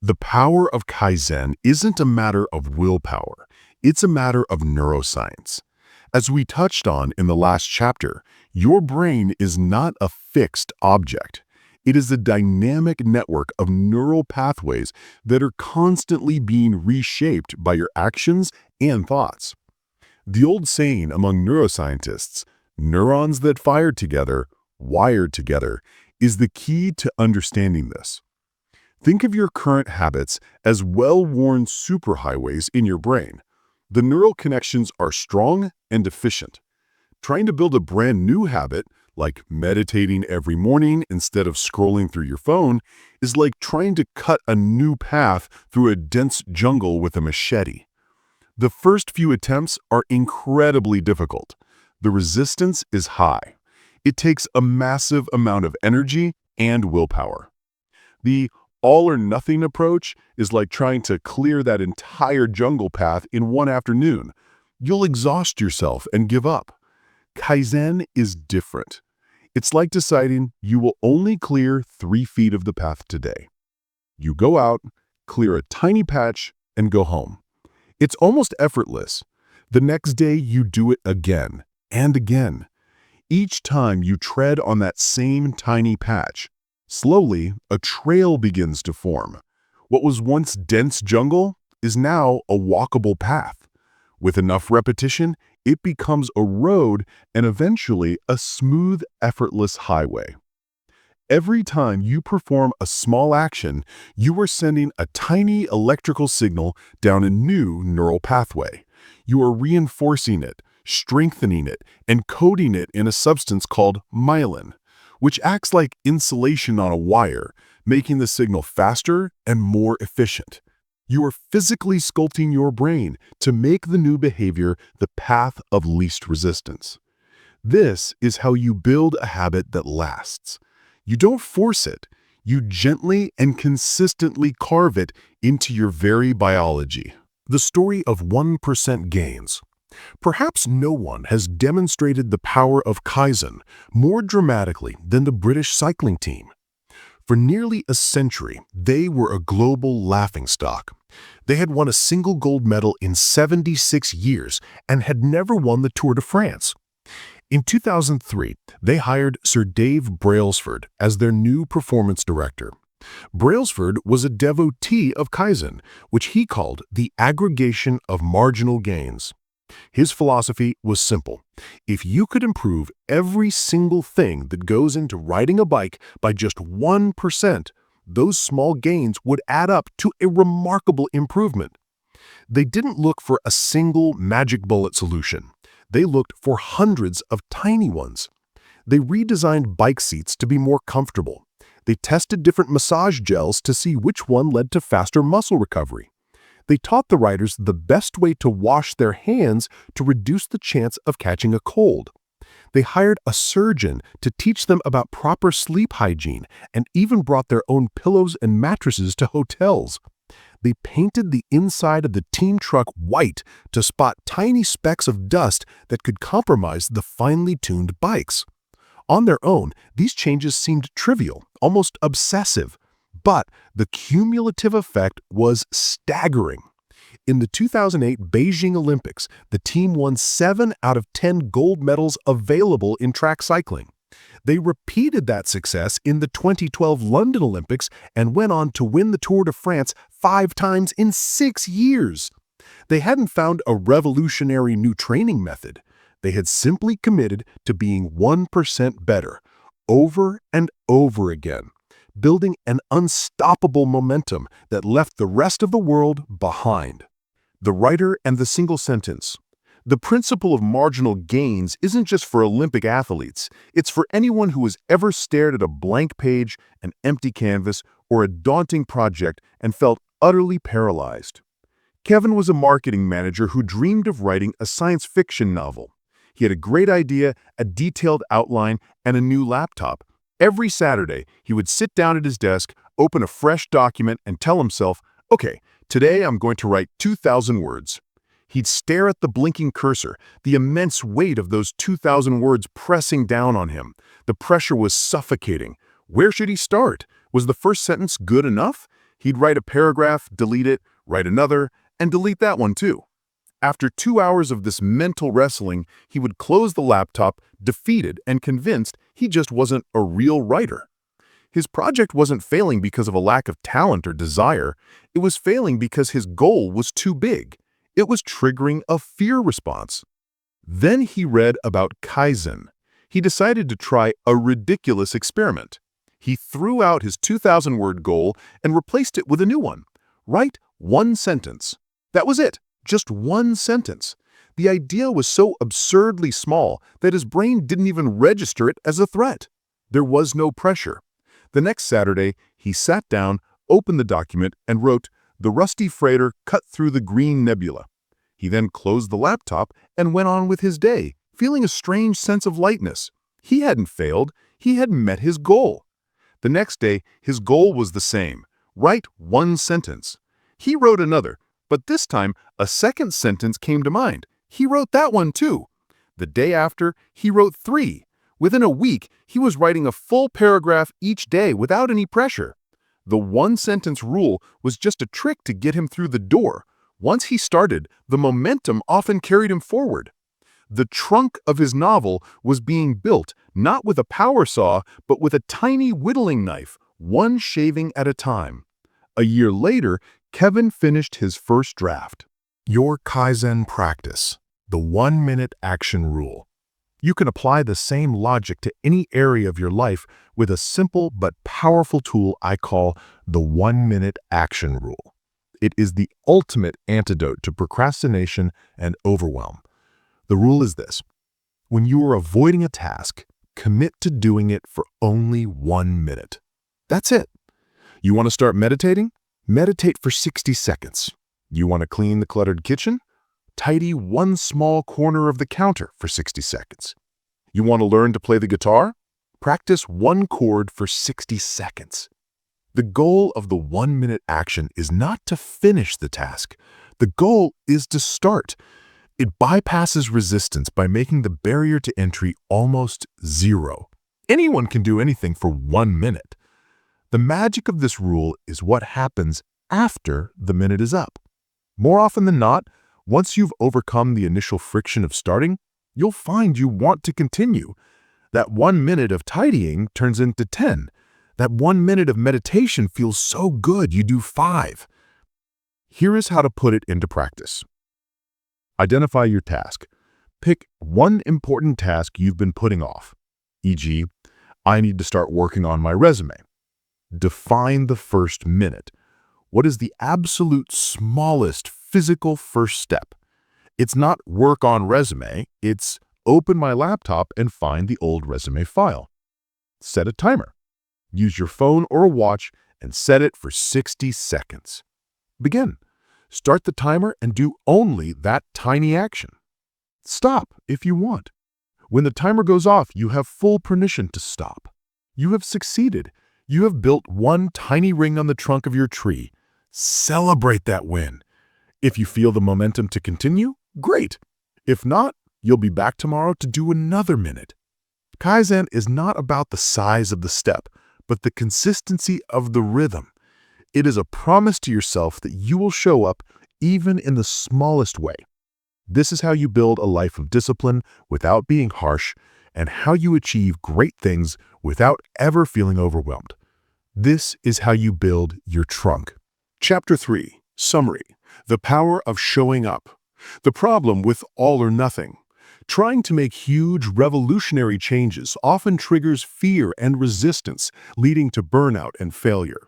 The power of Kaizen isn't a matter of willpower, it's a matter of neuroscience. As we touched on in the last chapter, your brain is not a fixed object. It is a dynamic network of neural pathways that are constantly being reshaped by your actions and thoughts. The old saying among neuroscientists, neurons that fire together, wired together, is the key to understanding this. Think of your current habits as well-worn superhighways in your brain. The neural connections are strong and efficient. Trying to build a brand new habit, like meditating every morning instead of scrolling through your phone, is like trying to cut a new path through a dense jungle with a machete. The first few attempts are incredibly difficult. The resistance is high. It takes a massive amount of energy and willpower. The all-or-nothing approach is like trying to clear that entire jungle path in one afternoon. You'll exhaust yourself and give up. Kaizen is different. It's like deciding you will only clear 3 feet of the path today. You go out, clear a tiny patch, and go home. It's almost effortless. The next day you do it again and again. Each time you tread on that same tiny patch, slowly a trail begins to form. What was once dense jungle is now a walkable path. With enough repetition, it becomes a road and eventually a smooth, effortless highway. Every time you perform a small action, you are sending a tiny electrical signal down a new neural pathway. You are reinforcing it, strengthening it, and coating it in a substance called myelin, which acts like insulation on a wire, making the signal faster and more efficient. You are physically sculpting your brain to make the new behavior the path of least resistance. This is how you build a habit that lasts. You don't force it. You gently and consistently carve it into your very biology. The story of 1% gains. Perhaps no one has demonstrated the power of Kaizen more dramatically than the British cycling team. For nearly a century, they were a global laughingstock. They had won a single gold medal in 76 years and had never won the Tour de France. In 2003, they hired Sir Dave Brailsford as their new performance director. Brailsford was a devotee of Kaizen, which he called the aggregation of marginal gains. His philosophy was simple. If you could improve every single thing that goes into riding a bike by just 1%, those small gains would add up to a remarkable improvement. They didn't look for a single magic bullet solution. They looked for hundreds of tiny ones. They redesigned bike seats to be more comfortable. They tested different massage gels to see which one led to faster muscle recovery. They taught the riders the best way to wash their hands to reduce the chance of catching a cold. They hired a surgeon to teach them about proper sleep hygiene and even brought their own pillows and mattresses to hotels. They painted the inside of the team truck white to spot tiny specks of dust that could compromise the finely tuned bikes. On their own, these changes seemed trivial, almost obsessive, but the cumulative effect was staggering. In the 2008 Beijing Olympics, the team won 7 out of 10 gold medals available in track cycling. They repeated that success in the 2012 London Olympics and went on to win the Tour de France 5 times in 6 years. They hadn't found a revolutionary new training method. They had simply committed to being 1% better, over and over again, building an unstoppable momentum that left the rest of the world behind. The writer and the single sentence. The principle of marginal gains isn't just for Olympic athletes. It's for anyone who has ever stared at a blank page, an empty canvas, or a daunting project and felt utterly paralyzed. Kevin was a marketing manager who dreamed of writing a science fiction novel. He had a great idea, a detailed outline, and a new laptop. Every Saturday, he would sit down at his desk, open a fresh document, and tell himself, "Okay, today I'm going to write 2,000 words." He'd stare at the blinking cursor, the immense weight of those 2,000 words pressing down on him. The pressure was suffocating. Where should he start? Was the first sentence good enough? He'd write a paragraph, delete it, write another, and delete that one too. After 2 hours of this mental wrestling, he would close the laptop, defeated and convinced he just wasn't a real writer. His project wasn't failing because of a lack of talent or desire. It was failing because his goal was too big. It was triggering a fear response. Then he read about Kaizen. He decided to try a ridiculous experiment. He threw out his 2,000-word goal and replaced it with a new one. Write 1 sentence. That was it. Just 1 sentence. The idea was so absurdly small that his brain didn't even register it as a threat. There was no pressure. The next Saturday, he sat down, opened the document, and wrote, "The rusty freighter cut through the green nebula." He then closed the laptop and went on with his day, feeling a strange sense of lightness. He hadn't failed. He had met his goal. The next day, his goal was the same. Write 1 sentence. He wrote another, but this time, a second sentence came to mind. He wrote that one too. The day after, he wrote 3. Within a week, he was writing a full paragraph each day without any pressure. The 1-sentence rule was just a trick to get him through the door. Once he started, the momentum often carried him forward. The trunk of his novel was being built, not with a power saw, but with a tiny whittling knife, 1 shaving at a time. A year later, Kevin finished his first draft. Your Kaizen practice, the 1-minute action rule. You can apply the same logic to any area of your life with a simple but powerful tool I call the 1-minute action rule. It is the ultimate antidote to procrastination and overwhelm. The rule is this: when you are avoiding a task, commit to doing it for only 1 minute. That's it. You want to start meditating? Meditate for 60 seconds. You want to clean the cluttered kitchen? Tidy 1 small corner of the counter for 60 seconds. You want to learn to play the guitar? Practice 1 chord for 60 seconds. The goal of the 1-minute action is not to finish the task. The goal is to start. It bypasses resistance by making the barrier to entry almost 0. Anyone can do anything for 1 minute. The magic of this rule is what happens after the minute is up. More often than not, once you've overcome the initial friction of starting, you'll find you want to continue. That 1 minute of tidying turns into 10. That 1 minute of meditation feels so good you do 5. Here is how to put it into practice. Identify your task. Pick 1 important task you've been putting off. E.g., I need to start working on my resume. Define the first minute. What is the absolute smallest physical first step? It's not work on resume, it's open my laptop and find the old resume file. Set a timer. Use your phone or a watch and set it for 60 seconds. Begin. Start the timer and do only that tiny action. Stop if you want. When the timer goes off, you have full permission to stop. You have succeeded. You have built 1 tiny ring on the trunk of your tree. Celebrate that win. If you feel the momentum to continue, great. If not, you'll be back tomorrow to do another minute. Kaizen is not about the size of the step, but the consistency of the rhythm. It is a promise to yourself that you will show up even in the smallest way. This is how you build a life of discipline without being harsh, and how you achieve great things without ever feeling overwhelmed. This is how you build your trunk. Chapter 3. Summary. The power of showing up. The problem with all or nothing. Trying to make huge, revolutionary changes often triggers fear and resistance, leading to burnout and failure.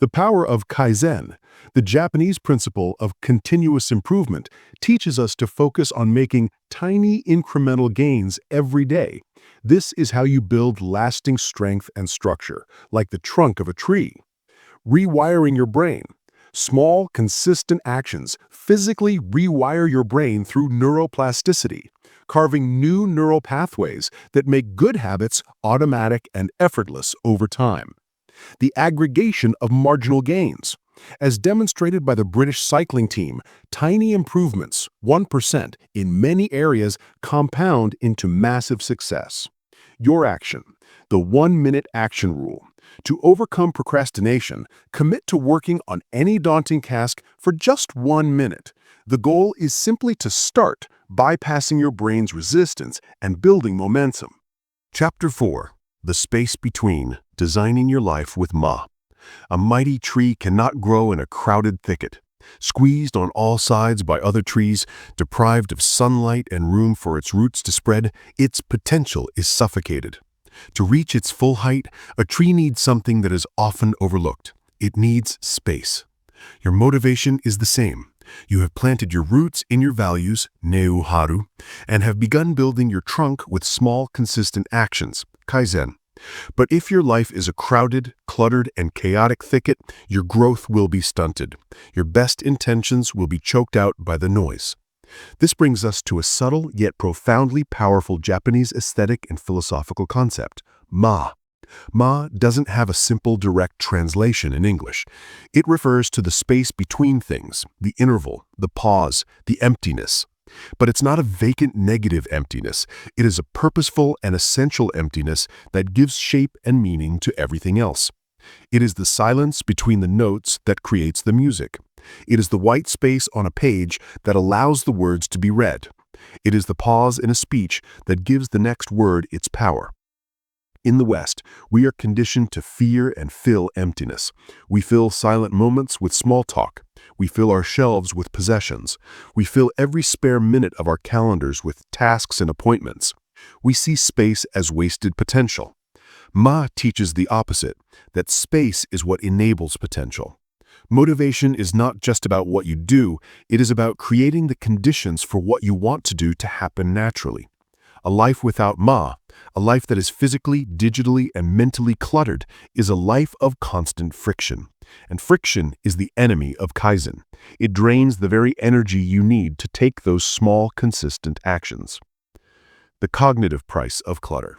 The power of Kaizen, the Japanese principle of continuous improvement, teaches us to focus on making tiny incremental gains every day. This is how you build lasting strength and structure, like the trunk of a tree. Rewiring your brain. Small, consistent actions physically rewire your brain through neuroplasticity, carving new neural pathways that make good habits automatic and effortless over time. The aggregation of marginal gains. As demonstrated by the British cycling team, tiny improvements, 1%, in many areas compound into massive success. Your action. The 1-minute action rule. To overcome procrastination, commit to working on any daunting task for just 1 minute. The goal is simply to start, bypassing your brain's resistance and building momentum. Chapter 4. The space between. Designing your life with Ma. A mighty tree cannot grow in a crowded thicket. Squeezed on all sides by other trees, deprived of sunlight and room for its roots to spread, its potential is suffocated. To reach its full height, a tree needs something that is often overlooked. It needs space. Your motivation is the same. You have planted your roots in your values, Ne-Wo-Haru, and have begun building your trunk with small, consistent actions, Kaizen. But if your life is a crowded, cluttered, and chaotic thicket, your growth will be stunted. Your best intentions will be choked out by the noise. This brings us to a subtle yet profoundly powerful Japanese aesthetic and philosophical concept, Ma. Ma doesn't have a simple direct translation in English. It refers to the space between things, the interval, the pause, the emptiness. But it's not a vacant negative emptiness. It is a purposeful and essential emptiness that gives shape and meaning to everything else. It is the silence between the notes that creates the music. It is the white space on a page that allows the words to be read. It is the pause in a speech that gives the next word its power. In the West, we are conditioned to fear and fill emptiness. We fill silent moments with small talk. We fill our shelves with possessions. We fill every spare minute of our calendars with tasks and appointments. We see space as wasted potential. Ma teaches the opposite, that space is what enables potential. Motivation is not just about what you do, it is about creating the conditions for what you want to do to happen naturally. A life without Ma, a life that is physically, digitally, and mentally cluttered, is a life of constant friction. And friction is the enemy of Kaizen. It drains the very energy you need to take those small, consistent actions. The cognitive price of clutter.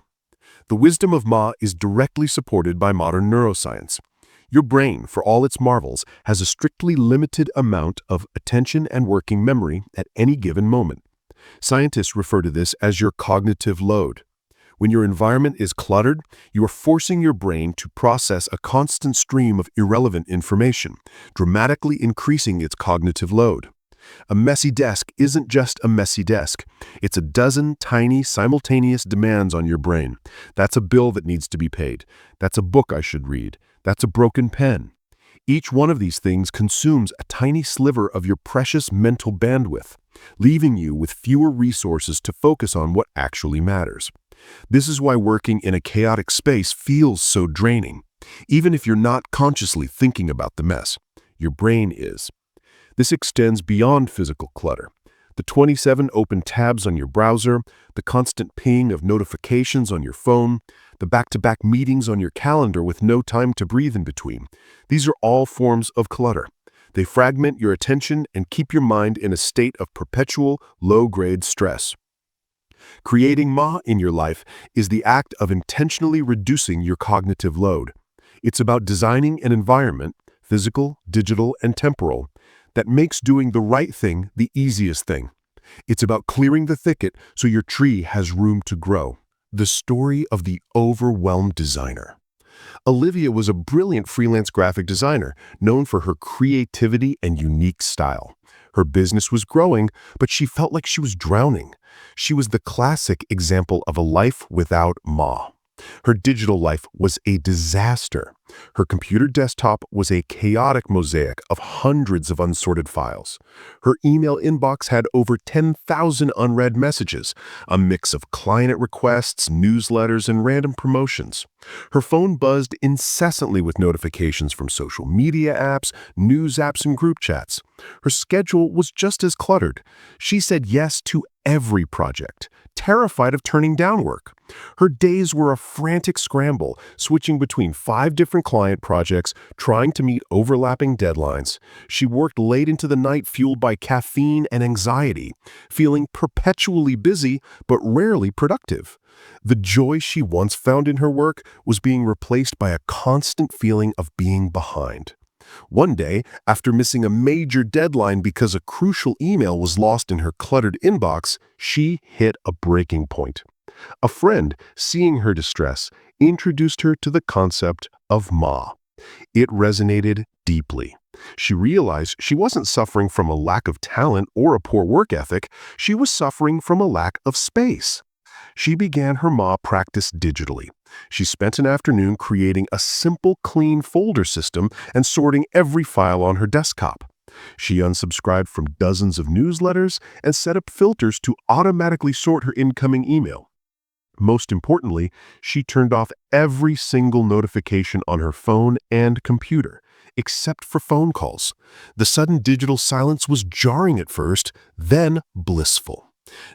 The wisdom of Ma is directly supported by modern neuroscience. Your brain, for all its marvels, has a strictly limited amount of attention and working memory at any given moment. Scientists refer to this as your cognitive load. When your environment is cluttered, you are forcing your brain to process a constant stream of irrelevant information, dramatically increasing its cognitive load. A messy desk isn't just a messy desk. It's a dozen tiny, simultaneous demands on your brain. That's a bill that needs to be paid. That's a book I should read. That's a broken pen. Each one of these things consumes a tiny sliver of your precious mental bandwidth, leaving you with fewer resources to focus on what actually matters. This is why working in a chaotic space feels so draining. Even if you're not consciously thinking about the mess, your brain is. This extends beyond physical clutter. The 27 open tabs on your browser, the constant ping of notifications on your phone, the back-to-back meetings on your calendar with no time to breathe in between. These are all forms of clutter. They fragment your attention and keep your mind in a state of perpetual, low-grade stress. Creating Ma in your life is the act of intentionally reducing your cognitive load. It's about designing an environment, physical, digital, and temporal, that makes doing the right thing the easiest thing. It's about clearing the thicket so your tree has room to grow. The story of the overwhelmed designer. Olivia was a brilliant freelance graphic designer known for her creativity and unique style. Her business was growing, but she felt like she was drowning. She was the classic example of a life without Ma. Her digital life was a disaster. Her computer desktop was a chaotic mosaic of hundreds of unsorted files. Her email inbox had over 10,000 unread messages, a mix of client requests, newsletters, and random promotions. Her phone buzzed incessantly with notifications from social media apps, news apps, and group chats. Her schedule was just as cluttered. She said yes to every project, terrified of turning down work. Her days were a frantic scramble, switching between 5 different client projects, trying to meet overlapping deadlines. She worked late into the night, fueled by caffeine and anxiety, feeling perpetually busy but rarely productive. The joy she once found in her work was being replaced by a constant feeling of being behind. One day, after missing a major deadline because a crucial email was lost in her cluttered inbox, she hit a breaking point. A friend, seeing her distress, introduced her to the concept of Ma. It resonated deeply. She realized she wasn't suffering from a lack of talent or a poor work ethic, she was suffering from a lack of space. She began her Ma practice digitally. She spent an afternoon creating a simple, clean folder system and sorting every file on her desktop. She unsubscribed from dozens of newsletters and set up filters to automatically sort her incoming email. Most importantly, she turned off every single notification on her phone and computer, except for phone calls. The sudden digital silence was jarring at first, then blissful.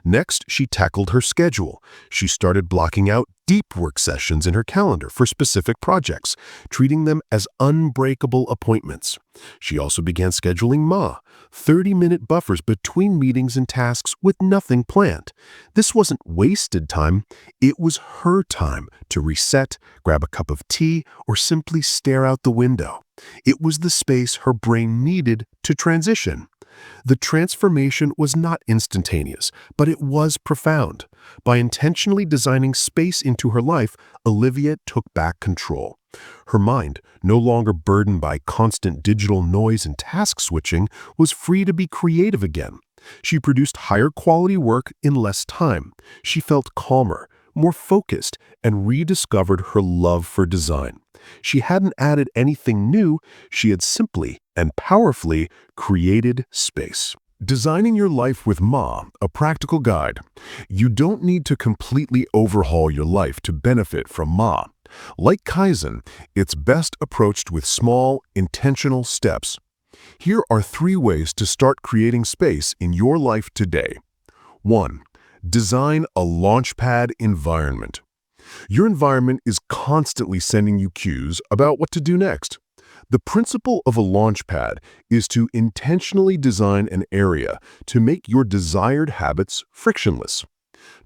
Next, she tackled her schedule. She started blocking out deep work sessions in her calendar for specific projects, treating them as unbreakable appointments. She also began scheduling Ma, 30-minute buffers between meetings and tasks with nothing planned. This wasn't wasted time, it was her time to reset, grab a cup of tea, or simply stare out the window. It was the space her brain needed to transition. The transformation was not instantaneous, but it was profound. By intentionally designing space into her life, Olivia took back control. Her mind, no longer burdened by constant digital noise and task switching, was free to be creative again. She produced higher quality work in less time. She felt calmer, more focused, and rediscovered her love for design. She hadn't added anything new, she had simply and powerfully created space. Designing your life with Ma, a practical guide. You don't need to completely overhaul your life to benefit from Ma. Like Kaizen, it's best approached with small, intentional steps. Here are 3 ways to start creating space in your life today. 1. Design a launchpad environment. Your environment is constantly sending you cues about what to do next. The principle of a launchpad is to intentionally design an area to make your desired habits frictionless.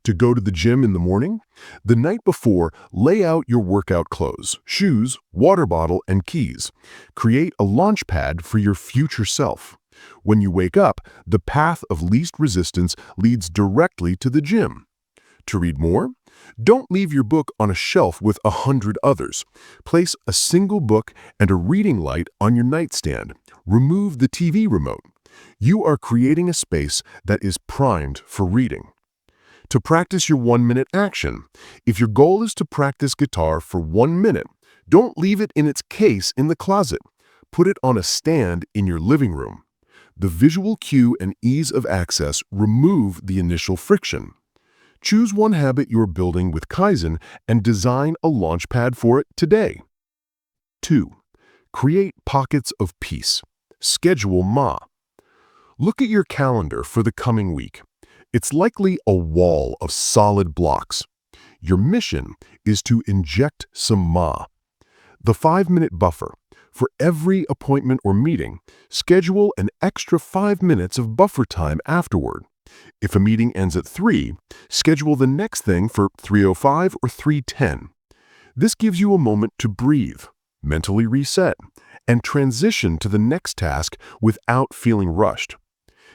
To go to the gym in the morning? The night before, lay out your workout clothes, shoes, water bottle, and keys. Create a launchpad for your future self. When you wake up, the path of least resistance leads directly to the gym. To read more? Don't leave your book on a shelf with 100 others. Place a single book and a reading light on your nightstand. Remove the TV remote. You are creating a space that is primed for reading. To practice your 1-minute action. If your goal is to practice guitar for 1 minute, don't leave it in its case in the closet. Put it on a stand in your living room. The visual cue and ease of access remove the initial friction. Choose one habit you're building with Kaizen and design a launchpad for it today. 2. Create pockets of peace. Schedule Ma. Look at your calendar for the coming week. It's likely a wall of solid blocks. Your mission is to inject some Ma. The 5-minute buffer. For every appointment or meeting, schedule an extra 5 minutes of buffer time afterward. If a meeting ends at 3, schedule the next thing for 3:05 or 3:10. This gives you a moment to breathe. mentally reset, and transition to the next task without feeling rushed.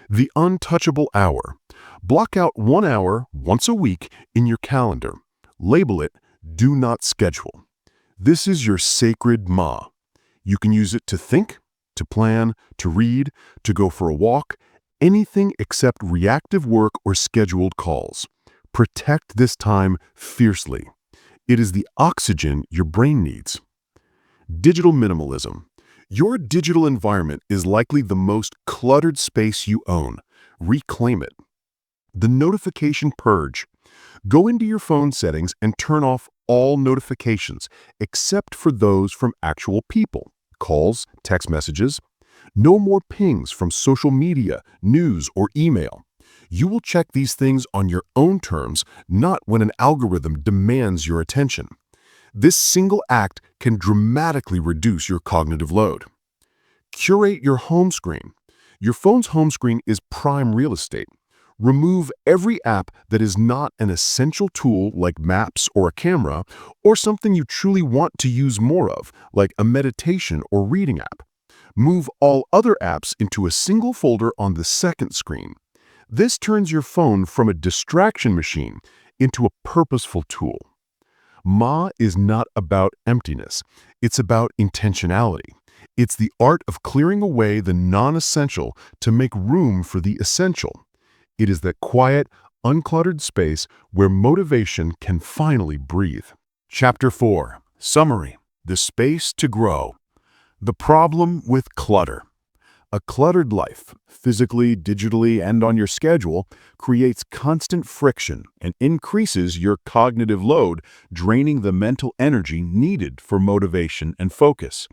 The untouchable hour. Block out 1 hour once a week in your calendar. Label it Do Not Schedule. This is your sacred Ma. You can use it to think, to plan, to read, to go for a walk, anything except reactive work or scheduled calls. Protect this time fiercely. It is the oxygen your brain needs. Digital minimalism. Your digital environment is likely the most cluttered space you own. Reclaim it. The notification purge. Go into your phone settings and turn off all notifications, except for those from actual people. Calls, text messages. No more pings from social media, news, or email. You will check these things on your own terms, not when an algorithm demands your attention. This single act can dramatically reduce your cognitive load. Curate your home screen. Your phone's home screen is prime real estate. Remove every app that is not an essential tool like maps or a camera, or something you truly want to use more of, like a meditation or reading app. Move all other apps into a single folder on the second screen. This turns your phone from a distraction machine into a purposeful tool. Ma is not about emptiness. It's about intentionality. It's the art of clearing away the non-essential to make room for the essential. It is that quiet, uncluttered space where motivation can finally breathe. Chapter 4. Summary. The space to grow. The problem with clutter. A cluttered life, physically, digitally, and on your schedule, creates constant friction and increases your cognitive load, draining the mental energy needed for motivation and focus.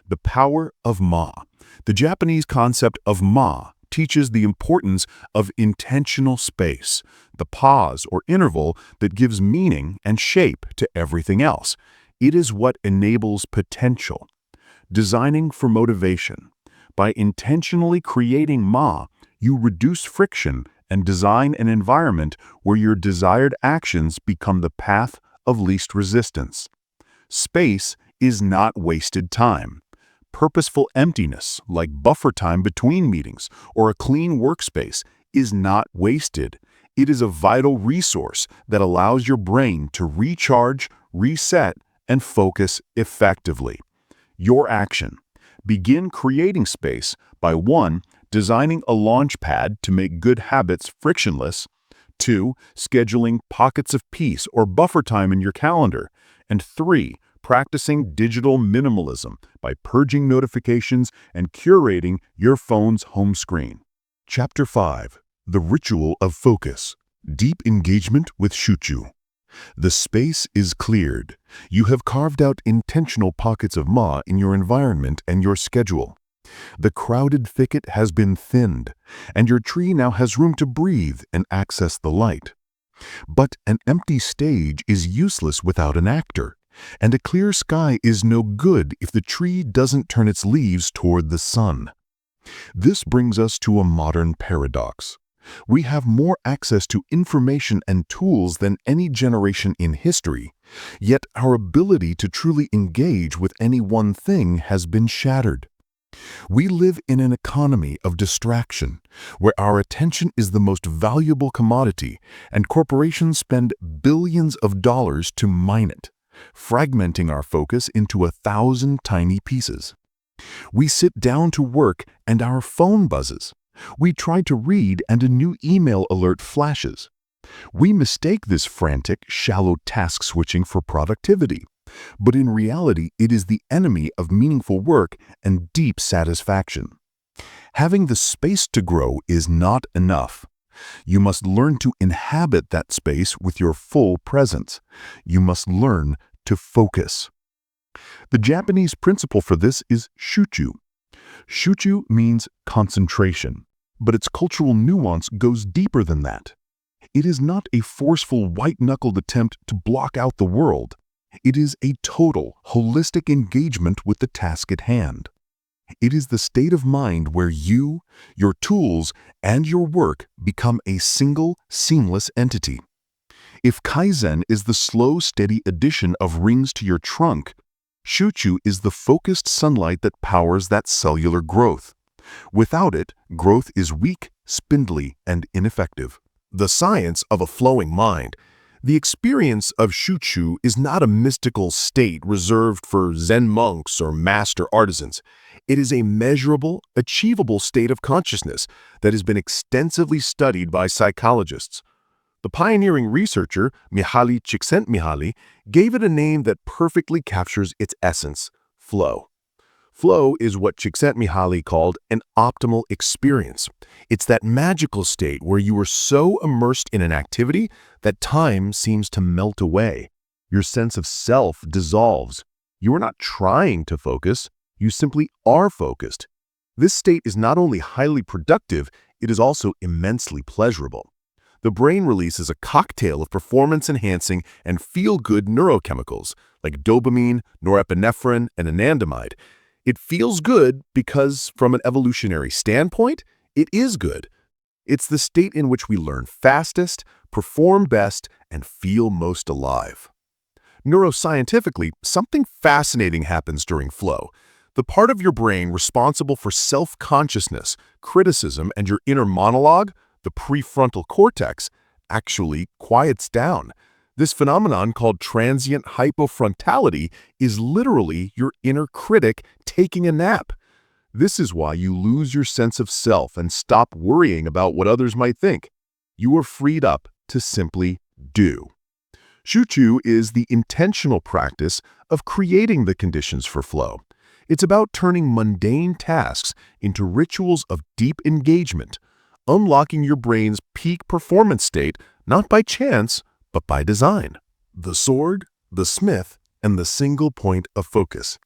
The power of Ma. The Japanese concept of Ma teaches the importance of intentional space, the pause or interval that gives meaning and shape to everything else. It is what enables potential. Designing for motivation. By intentionally creating Ma, you reduce friction and design an environment where your desired actions become the path of least resistance. Space is not wasted time. Purposeful emptiness, like buffer time between meetings or a clean workspace, is not wasted. It is a vital resource that allows your brain to recharge, reset, and focus effectively. Your action. Begin creating space by 1. Designing a launch pad to make good habits frictionless, 2. Scheduling pockets of peace or buffer time in your calendar, and 3. Practicing digital minimalism by purging notifications and curating your phone's home screen. Chapter 5. The Ritual of Focus. Deep engagement with Shuchu. The space is cleared. You have carved out intentional pockets of Ma in your environment and your schedule. The crowded thicket has been thinned, and your tree now has room to breathe and access the light. But an empty stage is useless without an actor, and a clear sky is no good if the tree doesn't turn its leaves toward the sun. This brings us to a modern paradox. We have more access to information and tools than any generation in history, yet our ability to truly engage with any one thing has been shattered. We live in an economy of distraction, where our attention is the most valuable commodity, and corporations spend billions of dollars to mine it, fragmenting our focus into 1,000 tiny pieces. We sit down to work and our phone buzzes. We try to read and a new email alert flashes. We mistake this frantic, shallow task switching for productivity, but in reality it is the enemy of meaningful work and deep satisfaction. Having the space to grow is not enough. You must learn to inhabit that space with your full presence. You must learn to focus. The Japanese principle for this is Shuchu. Shuchu means concentration, but its cultural nuance goes deeper than that. It is not a forceful, white-knuckled attempt to block out the world. It is a total, holistic engagement with the task at hand. It is the state of mind where you, your tools, and your work become a single, seamless entity. If Kaizen is the slow, steady addition of rings to your trunk, Shuchu is the focused sunlight that powers that cellular growth. Without it, growth is weak, spindly, and ineffective. The science of a flowing mind. The experience of Shuchu is not a mystical state reserved for Zen monks or master artisans. It is a measurable, achievable state of consciousness that has been extensively studied by psychologists. The pioneering researcher, Mihaly Csikszentmihalyi, gave it a name that perfectly captures its essence: flow. Flow is what Csikszentmihalyi called an optimal experience. It's that magical state where you are so immersed in an activity that time seems to melt away. Your sense of self dissolves. You are not trying to focus, you simply are focused. This state is not only highly productive, it is also immensely pleasurable. The brain releases a cocktail of performance-enhancing and feel-good neurochemicals like dopamine, norepinephrine, and anandamide. It feels good because, from an evolutionary standpoint, it is good. It's the state in which we learn fastest, perform best, and feel most alive. Neuroscientifically, something fascinating happens during flow. The part of your brain responsible for self-consciousness, criticism, and your inner monologue, the prefrontal cortex, actually quiets down. This phenomenon, called transient hypofrontality, is literally your inner critic taking a nap. This is why you lose your sense of self and stop worrying about what others might think. You are freed up to simply do. Shuchu is the intentional practice of creating the conditions for flow. It's about turning mundane tasks into rituals of deep engagement, unlocking your brain's peak performance state not by chance, but by design. The sword, the smith, and the single point of focus.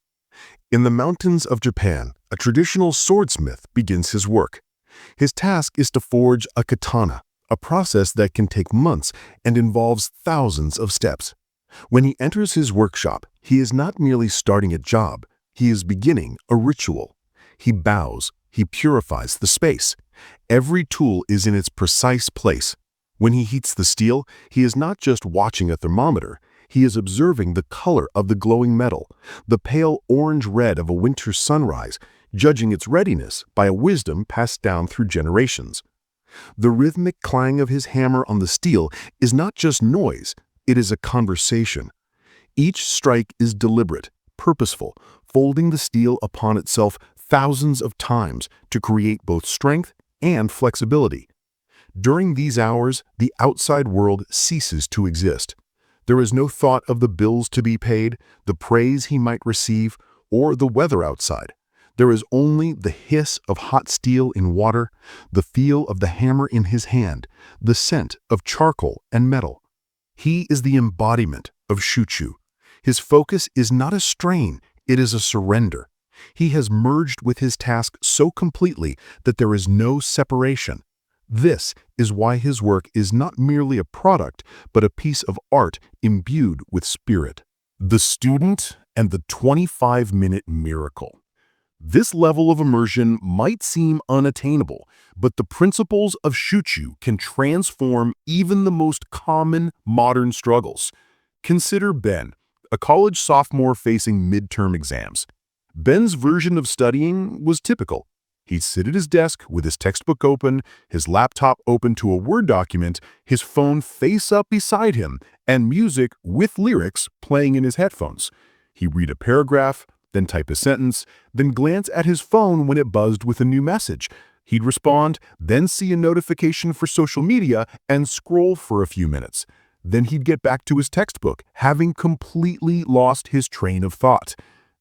In the mountains of Japan, a traditional swordsmith begins his work. His task is to forge a katana, a process that can take months and involves thousands of steps. When he enters his workshop, he is not merely starting a job, he is beginning a ritual. He bows, he purifies the space. Every tool is in its precise place. When he heats the steel, he is not just watching a thermometer, he is observing the color of the glowing metal, the pale orange-red of a winter sunrise, judging its readiness by a wisdom passed down through generations. The rhythmic clang of his hammer on the steel is not just noise, it is a conversation. Each strike is deliberate, purposeful, folding the steel upon itself thousands of times to create both strength and flexibility. During these hours, the outside world ceases to exist. There is no thought of the bills to be paid, the praise he might receive, or the weather outside. There is only the hiss of hot steel in water, the feel of the hammer in his hand, the scent of charcoal and metal. He is the embodiment of Shuchu. His focus is not a strain, it is a surrender. He has merged with his task so completely that there is no separation. This is why his work is not merely a product, but a piece of art imbued with spirit. The student and the 25-minute miracle. This level of immersion might seem unattainable, but the principles of Shuchu can transform even the most common modern struggles. Consider Ben, a college sophomore facing midterm exams. Ben's version of studying was typical. He'd sit at his desk with his textbook open, his laptop open to a Word document, his phone face up beside him, and music with lyrics playing in his headphones. He'd read a paragraph, then type a sentence, then glance at his phone when it buzzed with a new message. He'd respond, then see a notification for social media and scroll for a few minutes. Then he'd get back to his textbook, having completely lost his train of thought.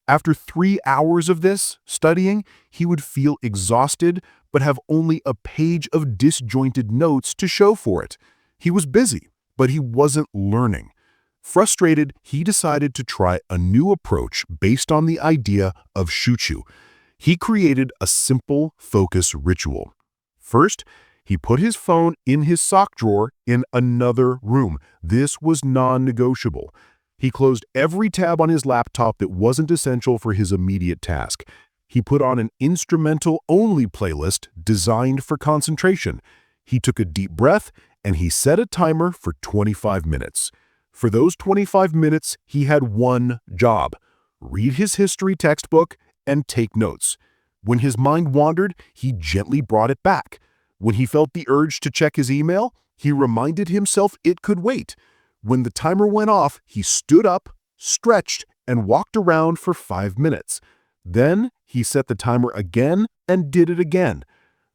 After 3 hours of this studying, he would feel exhausted but have only a page of disjointed notes to show for it. He was busy, but he wasn't learning. Frustrated, he decided to try a new approach based on the idea of Shuchu. He created a simple focus ritual. First, he put his phone in his sock drawer in another room. This was non-negotiable. He closed every tab on his laptop that wasn't essential for his immediate task. He put on an instrumental-only playlist designed for concentration. He took a deep breath, and he set a timer for 25 minutes. For those 25 minutes, he had one job: read his history textbook, and take notes. When his mind wandered, he gently brought it back. When he felt the urge to check his email, he reminded himself it could wait. When the timer went off, he stood up, stretched, and walked around for 5 minutes. Then he set the timer again and did it again.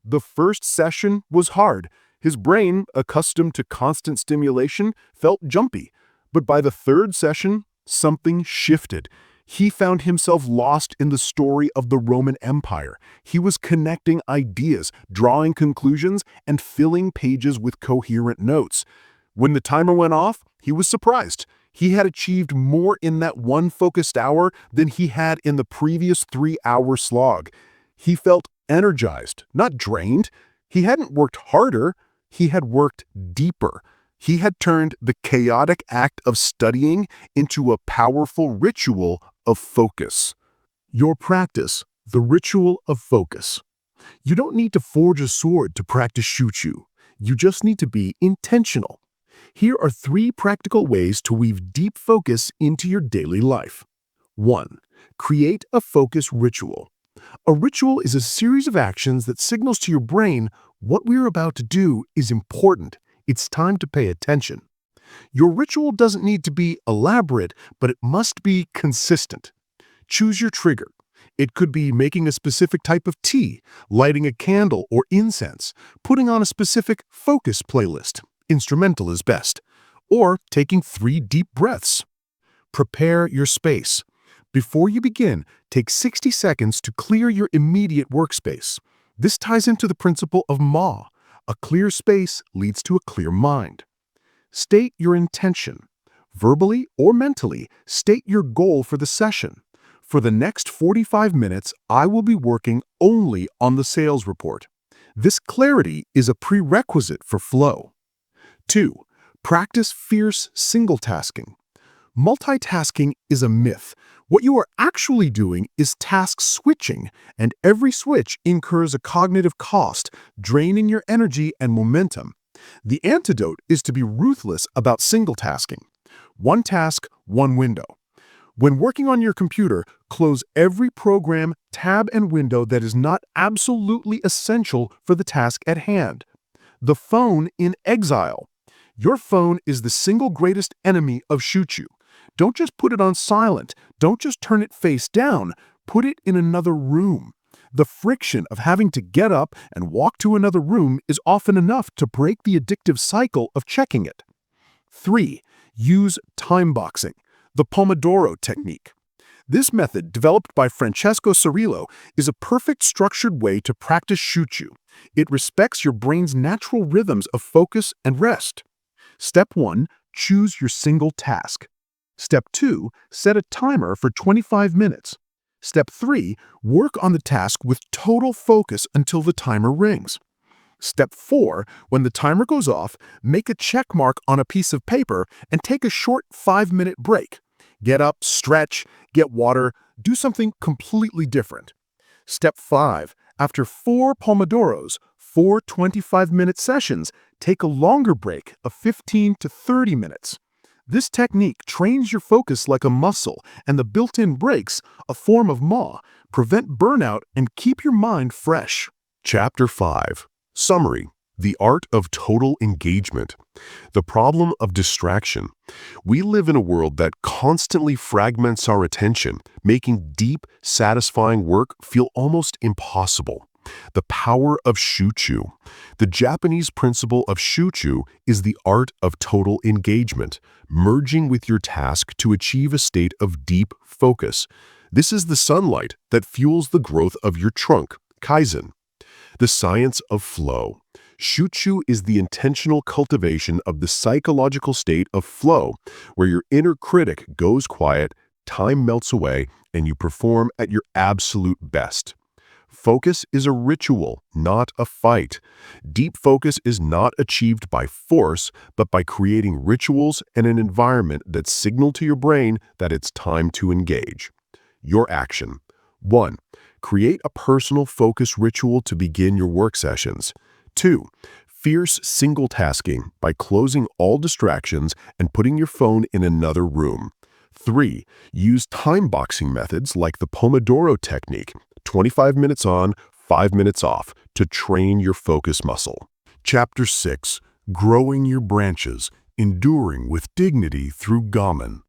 The first session was hard. His brain, accustomed to constant stimulation, felt jumpy. But by the third session, something shifted. He found himself lost in the story of the Roman Empire. He was connecting ideas, drawing conclusions, and filling pages with coherent notes. When the timer went off, he was surprised. He had achieved more in that one focused hour than he had in the previous 3-hour slog. He felt energized, not drained. He hadn't worked harder, he had worked deeper. He had turned the chaotic act of studying into a powerful ritual of focus. Your practice, the ritual of focus. You don't need to forge a sword to practice Shuchu. You just need to be intentional. Here are 3 practical ways to weave deep focus into your daily life. 1. Create a focus ritual. A ritual is a series of actions that signals to your brain what we are about to do is important. It's time to pay attention. Your ritual doesn't need to be elaborate, but it must be consistent. Choose your trigger. It could be making a specific type of tea, lighting a candle or incense, putting on a specific focus playlist. Instrumental is best. Or taking 3 deep breaths. Prepare your space. Before you begin, take 60 seconds to clear your immediate workspace. This ties into the principle of Ma. A clear space leads to a clear mind. State your intention. Verbally or mentally, state your goal for the session. For the next 45 minutes, I will be working only on the sales report. This clarity is a prerequisite for flow. 2. Practice fierce single-tasking. Multitasking is a myth. What you are actually doing is task switching, and every switch incurs a cognitive cost, draining your energy and momentum. The antidote is to be ruthless about single-tasking. One task, one window. When working on your computer, close every program, tab, and window that is not absolutely essential for the task at hand. The phone in exile. Your phone is the single greatest enemy of Shuchu. Don't just put it on silent. Don't just turn it face down. Put it in another room. The friction of having to get up and walk to another room is often enough to break the addictive cycle of checking it. 3. Use time boxing, the Pomodoro technique. This method, developed by Francesco Cirillo, is a perfect structured way to practice Shuchu. It respects your brain's natural rhythms of focus and rest. Step 1. Choose your single task. Step 2. Set a timer for 25 minutes. Step 3. Work on the task with total focus until the timer rings. Step 4. When the timer goes off, make a check mark on a piece of paper and take a short 5-minute break. Get up, stretch, get water, do something completely different. Step 5. After 4 Pomodoros, 4 25-minute sessions, take a longer break of 15 to 30 minutes. This technique trains your focus like a muscle, and the built-in breaks, a form of Ma, prevent burnout and keep your mind fresh. Chapter 5. Summary. The Art of Total Engagement. The Problem of Distraction. We live in a world that constantly fragments our attention, making deep, satisfying work feel almost impossible. The power of Shuchu. The Japanese principle of Shuchu is the art of total engagement, merging with your task to achieve a state of deep focus. This is the sunlight that fuels the growth of your trunk, Kaizen. The science of flow. Shuchu is the intentional cultivation of the psychological state of flow, where your inner critic goes quiet, time melts away, and you perform at your absolute best. Focus is a ritual, not a fight. Deep focus is not achieved by force, but by creating rituals and an environment that signal to your brain that it's time to engage. Your action. 1. Create a personal focus ritual to begin your work sessions. 2. Fierce single tasking by closing all distractions and putting your phone in another room. 3. Use time boxing methods like the Pomodoro technique, 25 minutes on, 5 minutes off, to train your focus muscle. Chapter 6. Growing your branches, enduring with dignity through Gaman.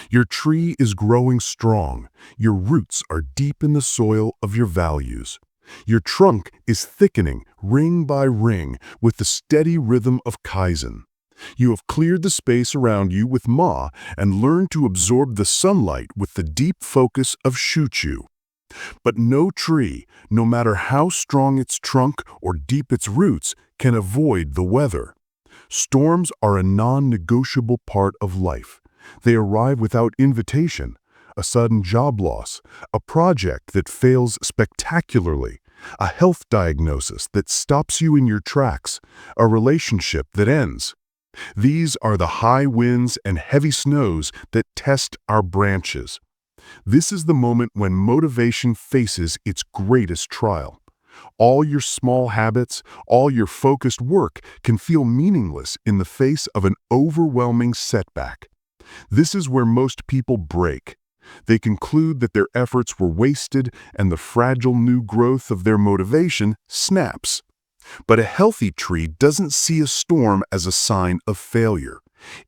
Your tree is growing strong. Your roots are deep in the soil of your values. Your trunk is thickening, ring by ring, with the steady rhythm of Kaizen. You have cleared the space around you with Ma and learned to absorb the sunlight with the deep focus of Shuchu. But no tree, no matter how strong its trunk or deep its roots, can avoid the weather. Storms are a non-negotiable part of life. They arrive without invitation. A sudden job loss, a project that fails spectacularly, a health diagnosis that stops you in your tracks, a relationship that ends. These are the high winds and heavy snows that test our branches. This is the moment when motivation faces its greatest trial. All your small habits, all your focused work can feel meaningless in the face of an overwhelming setback. This is where most people break. They conclude that their efforts were wasted and the fragile new growth of their motivation snaps. But a healthy tree doesn't see a storm as a sign of failure.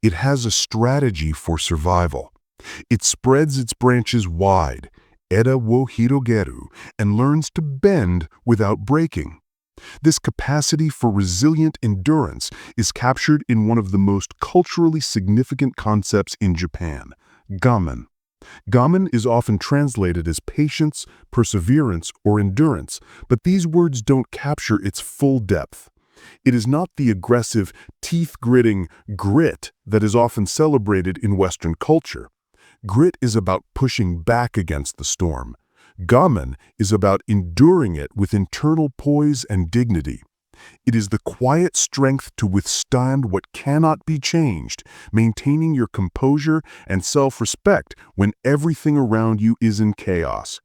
It has a strategy for survival. It spreads its branches wide, Ne-Wo-Haru, and learns to bend without breaking. This capacity for resilient endurance is captured in one of the most culturally significant concepts in Japan, Gaman. Gaman is often translated as patience, perseverance, or endurance, but these words don't capture its full depth. It is not the aggressive, teeth-gritting grit that is often celebrated in Western culture. Grit is about pushing back against the storm. Gaman is about enduring it with internal poise and dignity. It is the quiet strength to withstand what cannot be changed, maintaining your composure and self-respect when everything around you is in chaos.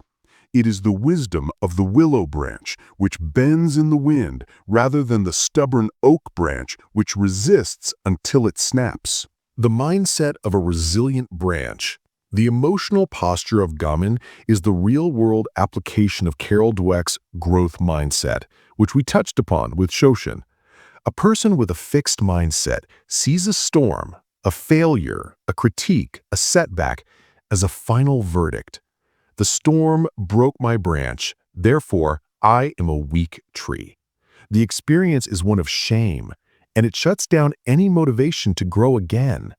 It is the wisdom of the willow branch, which bends in the wind, rather than the stubborn oak branch, which resists until it snaps. The mindset of a resilient branch. The emotional posture of Gaman is the real-world application of Carol Dweck's growth mindset, which we touched upon with Shoshin. A person with a fixed mindset sees a storm, a failure, a critique, a setback as a final verdict. The storm broke my branch, therefore I am a weak tree. The experience is one of shame, and it shuts down any motivation to grow again.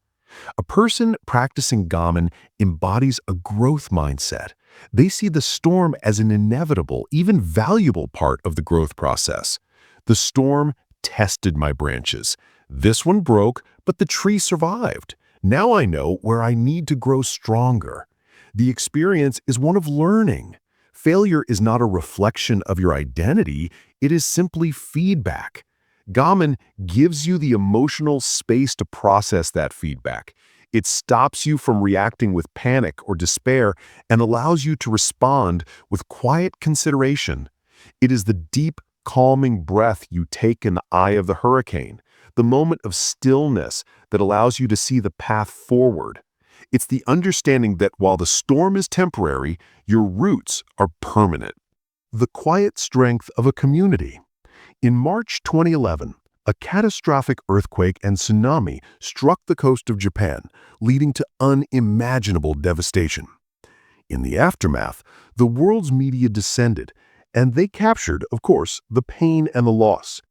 A person practicing Gaman embodies a growth mindset. They see the storm as an inevitable, even valuable part of the growth process. The storm tested my branches. This one broke, but the tree survived. Now I know where I need to grow stronger. The experience is one of learning. Failure is not a reflection of your identity, it is simply feedback. Gaman gives you the emotional space to process that feedback. It stops you from reacting with panic or despair and allows you to respond with quiet consideration. It is the deep, calming breath you take in the eye of the hurricane, the moment of stillness that allows you to see the path forward. It's the understanding that while the storm is temporary, your roots are permanent. The quiet strength of a community. In March 2011, a catastrophic earthquake and tsunami struck the coast of Japan, leading to unimaginable devastation. In the aftermath, the world's media descended, and they captured, of course, the pain and the loss.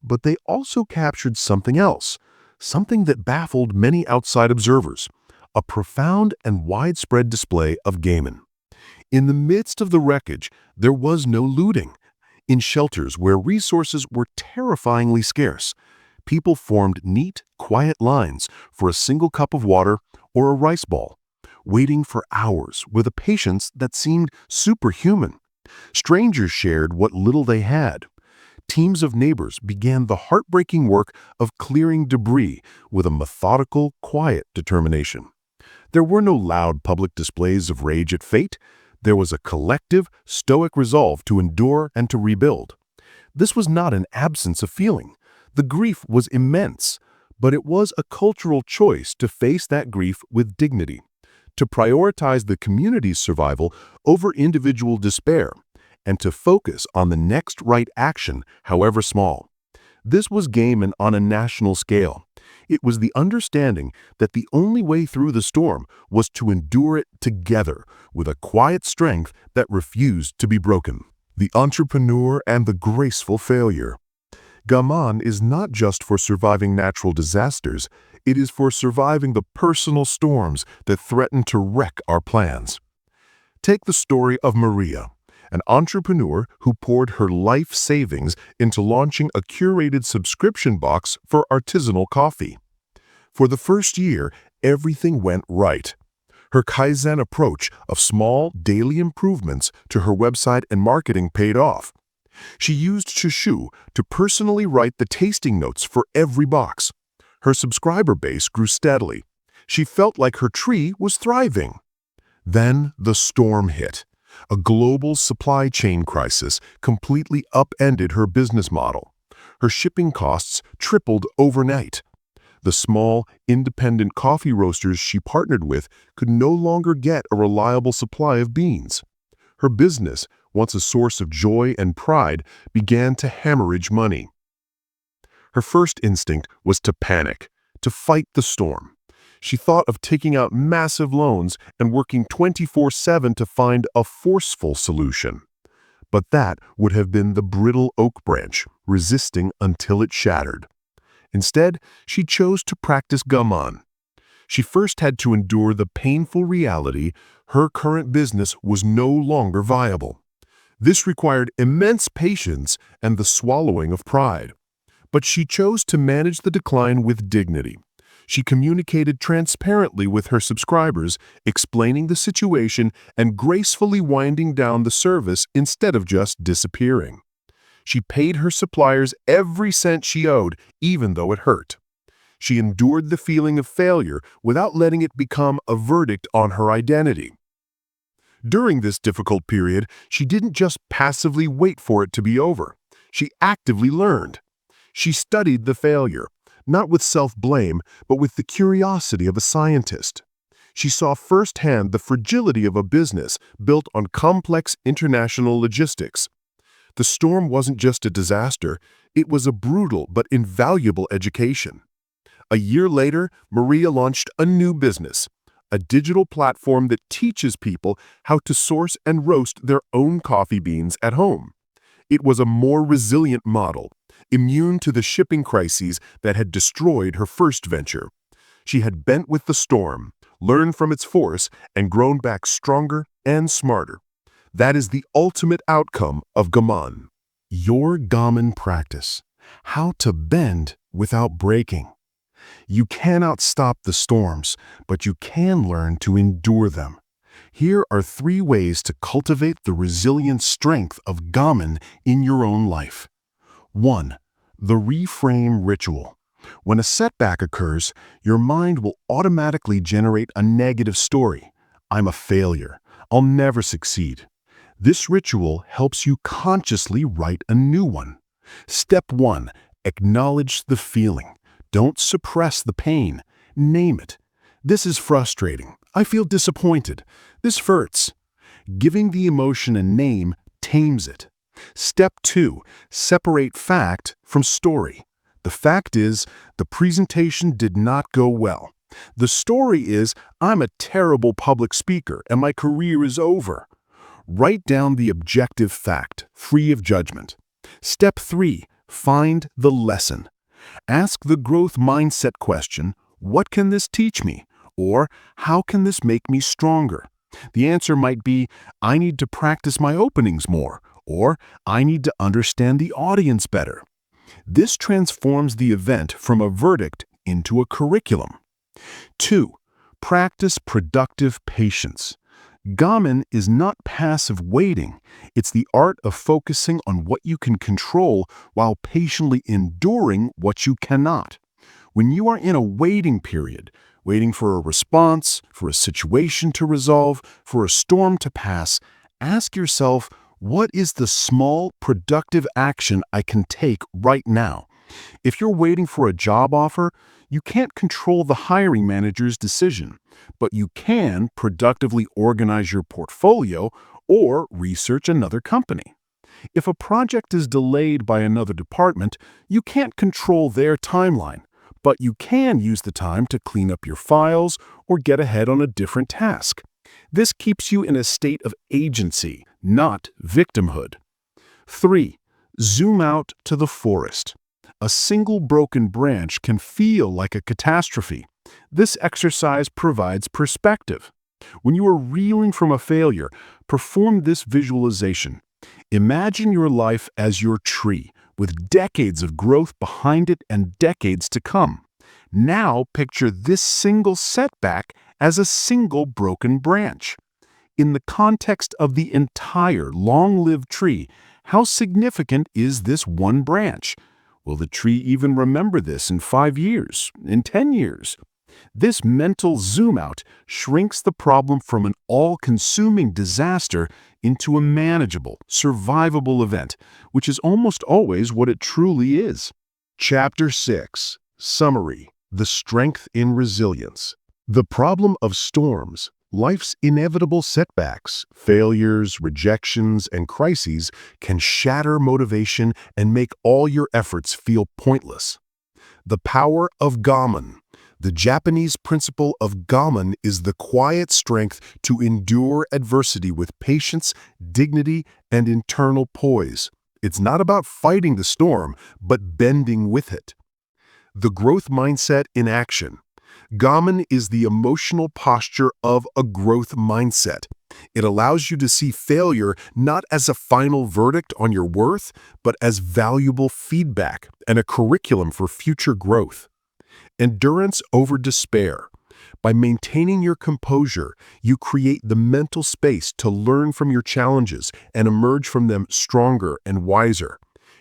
But they also captured something else, something that baffled many outside observers, a profound and widespread display of Gaman. In the midst of the wreckage, there was no looting. In shelters where resources were terrifyingly scarce, people formed neat, quiet lines for a single cup of water or a rice ball, waiting for hours with a patience that seemed superhuman. Strangers shared what little they had. Teams of neighbors began the heartbreaking work of clearing debris with a methodical, quiet determination. There were no loud public displays of rage at fate. There was a collective, stoic resolve to endure and to rebuild. This was not an absence of feeling. The grief was immense, but it was a cultural choice to face that grief with dignity, to prioritize the community's survival over individual despair, and to focus on the next right action, however small. This was Gaman on a national scale. It was the understanding that the only way through the storm was to endure it together with a quiet strength that refused to be broken. The entrepreneur and the graceful failure. Gaman is not just for surviving natural disasters, it is for surviving the personal storms that threaten to wreck our plans. Take the story of Maria, an entrepreneur who poured her life savings into launching a curated subscription box for artisanal coffee. For the first year, everything went right. Her Kaizen approach of small, daily improvements to her website and marketing paid off. She used Shuchu to personally write the tasting notes for every box. Her subscriber base grew steadily. She felt like her tree was thriving. Then the storm hit. A global supply chain crisis completely upended her business model. Her shipping costs tripled overnight. The small, independent coffee roasters she partnered with could no longer get a reliable supply of beans. Her business, once a source of joy and pride, began to hemorrhage money. Her first instinct was to panic, to fight the storm. She thought of taking out massive loans and working 24/7 to find a forceful solution. But that would have been the brittle oak branch, resisting until it shattered. Instead, she chose to practice Gaman. She first had to endure the painful reality her current business was no longer viable. This required immense patience and the swallowing of pride. But she chose to manage the decline with dignity. She communicated transparently with her subscribers, explaining the situation and gracefully winding down the service instead of just disappearing. She paid her suppliers every cent she owed, even though it hurt. She endured the feeling of failure without letting it become a verdict on her identity. During this difficult period, she didn't just passively wait for it to be over. She actively learned. She studied the failure, not with self-blame, but with the curiosity of a scientist. She saw firsthand the fragility of a business built on complex international logistics. The storm wasn't just a disaster, it was a brutal but invaluable education. A year later, Maria launched a new business, a digital platform that teaches people how to source and roast their own coffee beans at home. It was a more resilient model, immune to the shipping crises that had destroyed her first venture. She had bent with the storm, learned from its force, and grown back stronger and smarter. That is the ultimate outcome of Gaman. Your Gaman practice. How to bend without breaking. You cannot stop the storms, but you can learn to endure them. Here are 3 ways to cultivate the resilient strength of Gaman in your own life. 1. The reframe ritual. When a setback occurs, your mind will automatically generate a negative story. I'm a failure. I'll never succeed. This ritual helps you consciously write a new one. Step 1. Acknowledge the feeling. Don't suppress the pain. Name it. This is frustrating. I feel disappointed. This hurts. Giving the emotion a name tames it. Step 2. Separate fact from story. The fact is, the presentation did not go well. The story is, I'm a terrible public speaker and my career is over. Write down the objective fact, free of judgment. Step 3. Find the lesson. Ask the growth mindset question, what can this teach me? Or, how can this make me stronger? The answer might be, I need to practice my openings more, or I need to understand the audience better. This transforms the event from a verdict into a curriculum. 2. Practice productive patience. Gaman is not passive waiting. It's the art of focusing on what you can control while patiently enduring what you cannot. When you are in a waiting period, waiting for a response, for a situation to resolve, for a storm to pass, ask yourself, what is the small, productive action I can take right now? If you're waiting for a job offer, You can't control the hiring manager's decision, but you can productively organize your portfolio or research another company. If a project is delayed by another department, you can't control their timeline, but you can use the time to clean up your files or get ahead on a different task. This keeps you in a state of agency, not victimhood. 3. Zoom out to the forest. A single broken branch can feel like a catastrophe. This exercise provides perspective. When you are reeling from a failure, perform this visualization. Imagine your life as your tree, with decades of growth behind it and decades to come. Now picture this single setback as a single broken branch. In the context of the entire long-lived tree, how significant is this one branch? Will the tree even remember this in 5 years, in 10 years? This mental zoom-out shrinks the problem from an all-consuming disaster into a manageable, survivable event, which is almost always what it truly is. Chapter 6. Summary: The Strength in Resilience. The problem of storms, life's inevitable setbacks, failures, rejections, and crises can shatter motivation and make all your efforts feel pointless. The power of Gaman. The Japanese principle of Gaman is the quiet strength to endure adversity with patience, dignity, and internal poise. It's not about fighting the storm, but bending with it. The growth mindset in action. Gaman is the emotional posture of a growth mindset. It allows you to see failure not as a final verdict on your worth, but as valuable feedback and a curriculum for future growth. Endurance over despair. By maintaining your composure, you create the mental space to learn from your challenges and emerge from them stronger and wiser.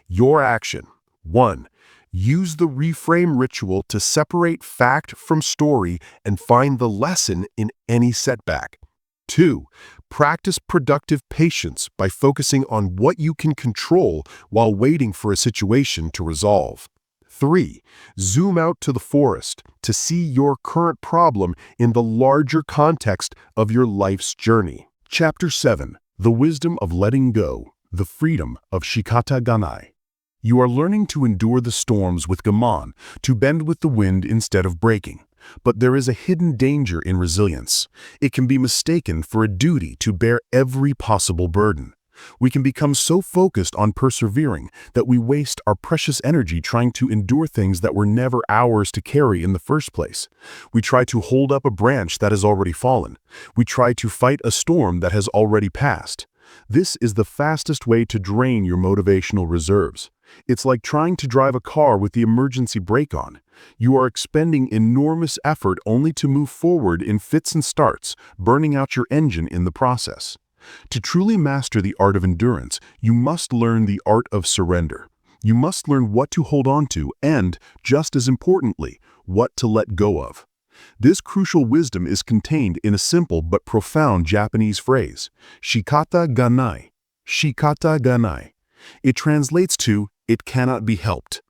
Your action. 1. Use the reframe ritual to separate fact from story and find the lesson in any setback. 2. Practice productive patience by focusing on what you can control while waiting for a situation to resolve. 3. Zoom out to the forest to see your current problem in the larger context of your life's journey. Chapter 7. The Wisdom of Letting Go, the Freedom of Shikata Ganai. You are learning to endure the storms with Gaman, to bend with the wind instead of breaking. But there is a hidden danger in resilience. It can be mistaken for a duty to bear every possible burden. We can become so focused on persevering that we waste our precious energy trying to endure things that were never ours to carry in the first place. We try to hold up a branch that has already fallen. We try to fight a storm that has already passed. This is the fastest way to drain your motivational reserves. It's like trying to drive a car with the emergency brake on. You are expending enormous effort only to move forward in fits and starts, burning out your engine in the process. To truly master the art of endurance, you must learn the art of surrender. You must learn what to hold on to and, just as importantly, what to let go of. This crucial wisdom is contained in a simple but profound Japanese phrase, Shikata ganai. Shikata ganai. It translates to, "It cannot be helped."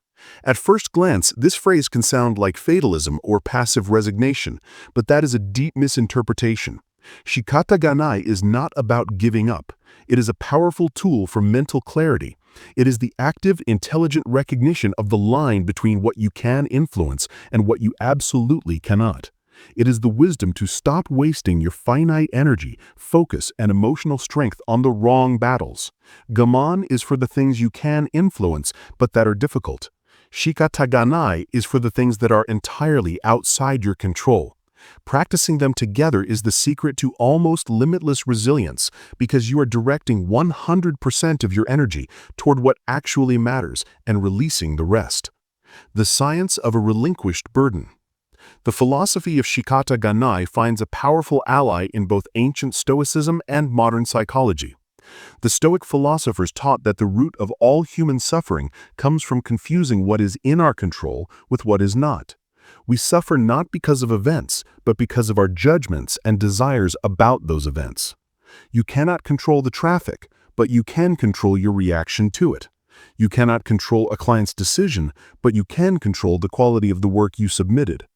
At first glance, this phrase can sound like fatalism or passive resignation, but that is a deep misinterpretation. Shikata ganai is not about giving up. It is a powerful tool for mental clarity. It is the active, intelligent recognition of the line between what you can influence and what you absolutely cannot. It is the wisdom to stop wasting your finite energy, focus, and emotional strength on the wrong battles. Gaman is for the things you can influence, but that are difficult. Shikata ganai is for the things that are entirely outside your control. Practicing them together is the secret to almost limitless resilience because you are directing 100% of your energy toward what actually matters and releasing the rest. The science of a relinquished burden. The philosophy of Shikata ganai finds a powerful ally in both ancient Stoicism and modern psychology. The Stoic philosophers taught that the root of all human suffering comes from confusing what is in our control with what is not. We suffer not because of events, but because of our judgments and desires about those events. You cannot control the traffic, but you can control your reaction to it. You cannot control a client's decision, but you can control the quality of the work you submitted.